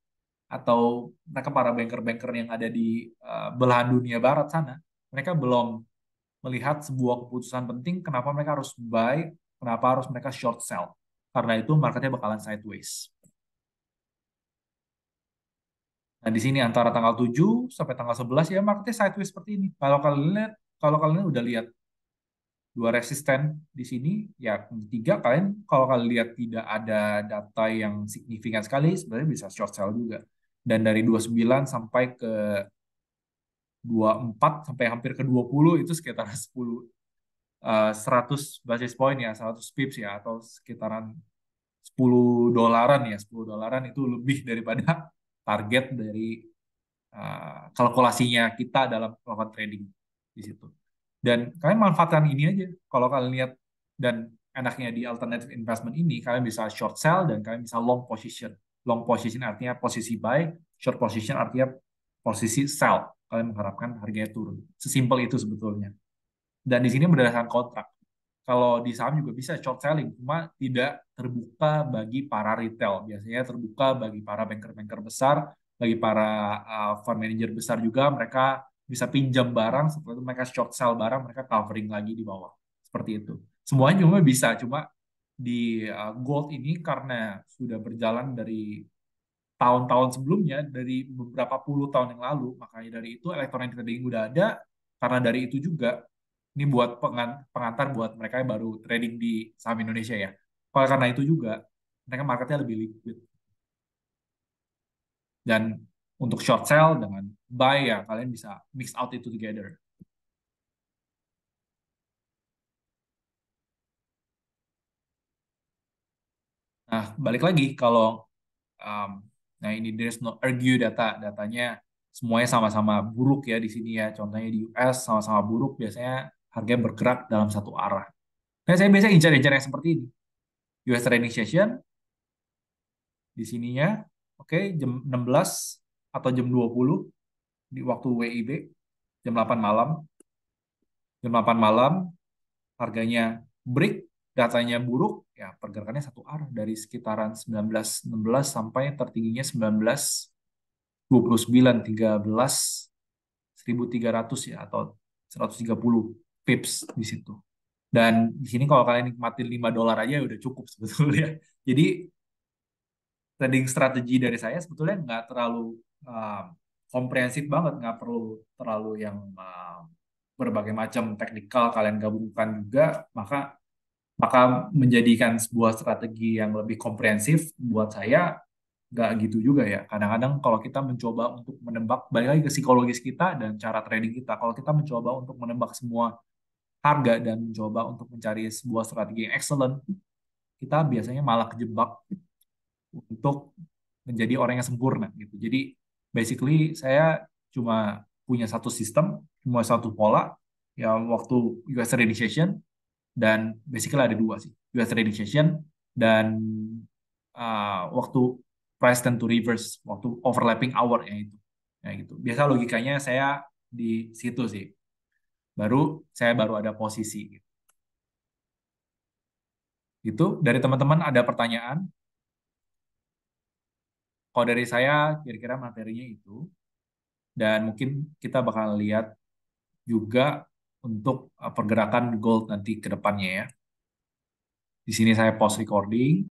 atau mereka para banker-banker yang ada di belahan dunia barat sana mereka belum melihat sebuah keputusan penting kenapa mereka harus buy, kenapa harus mereka short sell. Karena itu marketnya bakalan sideways. Nah, di sini antara tanggal 7 sampai tanggal 11 ya marketnya sideways seperti ini. Kalau kalian udah lihat dua resisten di sini, ya tiga kalian kalau kalian lihat tidak ada data yang signifikan sekali, sebenarnya bisa short sell juga. Dan dari 29 sampai ke 24 sampai hampir ke 20 itu sekitar 100 basis point ya, 100 pips ya, atau sekitaran 10 dolaran ya, 10 dolaran itu lebih daripada target dari kalkulasinya kita dalam melakukan trading di situ. Dan kalian manfaatkan ini aja. Kalau kalian lihat dan enaknya di alternative investment ini, kalian bisa short sell dan kalian bisa long position. Long position artinya posisi buy, short position artinya posisi sell. Kalian mengharapkan harganya turun. Sesimpel itu sebetulnya. Dan di sini berdasarkan kontrak. Kalau di saham juga bisa short selling, cuma tidak terbuka bagi para retail. Biasanya terbuka bagi para banker-banker besar, bagi para fund manager besar juga. Mereka bisa pinjam barang, setelah itu mereka short sell barang, mereka covering lagi di bawah. Seperti itu. Semuanya cuma bisa, cuma di gold ini karena sudah berjalan dari tahun-tahun sebelumnya, dari beberapa puluh tahun yang lalu, makanya dari itu electronic trading udah ada, karena dari itu juga ini buat pengantar buat mereka yang baru trading di saham Indonesia ya. Kalau karena itu juga mereka marketnya lebih liquid dan untuk short sell dengan buy ya kalian bisa mix out itu together. Nah balik lagi kalau um, nah ini there's no argue datanya semuanya sama-sama buruk ya di sini ya. Contohnya di US sama-sama buruk biasanya harganya bergerak dalam satu arah. Nah saya biasanya incar-incar yang seperti ini. US trading session di sininya, oke, jam 16 atau jam 20 di waktu WIB, jam 8 malam. Jam 8 malam, harganya break, datanya buruk, ya pergerakannya satu arah dari sekitaran 19.16 sampai tertingginya 19.29, 13.300 ya, atau 130 pips di situ. Dan di sini kalau kalian nikmatin 5 dolar aja udah cukup sebetulnya. Jadi trading strategi dari saya sebetulnya nggak terlalu uh, komprehensif banget, nggak perlu terlalu yang berbagai macam teknikal kalian gabungkan juga, maka Apakah menjadikan sebuah strategi yang lebih komprehensif buat saya nggak gitu juga ya. Kadang-kadang kalau kita mencoba untuk menebak, balik lagi ke psikologis kita dan cara trading kita. Kalau kita mencoba untuk menebak semua harga dan mencoba untuk mencari sebuah strategi yang excellent, kita biasanya malah kejebak untuk menjadi orang yang sempurna gitu. Jadi basically saya cuma punya satu sistem, cuma satu pola, ya waktu US trading session dan basically ada dua sih, US trading session dan waktu price tend to reverse, waktu overlapping hour ya itu. Ya gitu. Biasa logikanya saya di situ sih. Baru saya baru ada posisi gitu. Itu dari teman-teman ada pertanyaan? Kalau dari saya kira-kira materinya itu dan mungkin kita bakal lihat juga untuk pergerakan gold nanti ke depannya ya. Di sini saya post recording.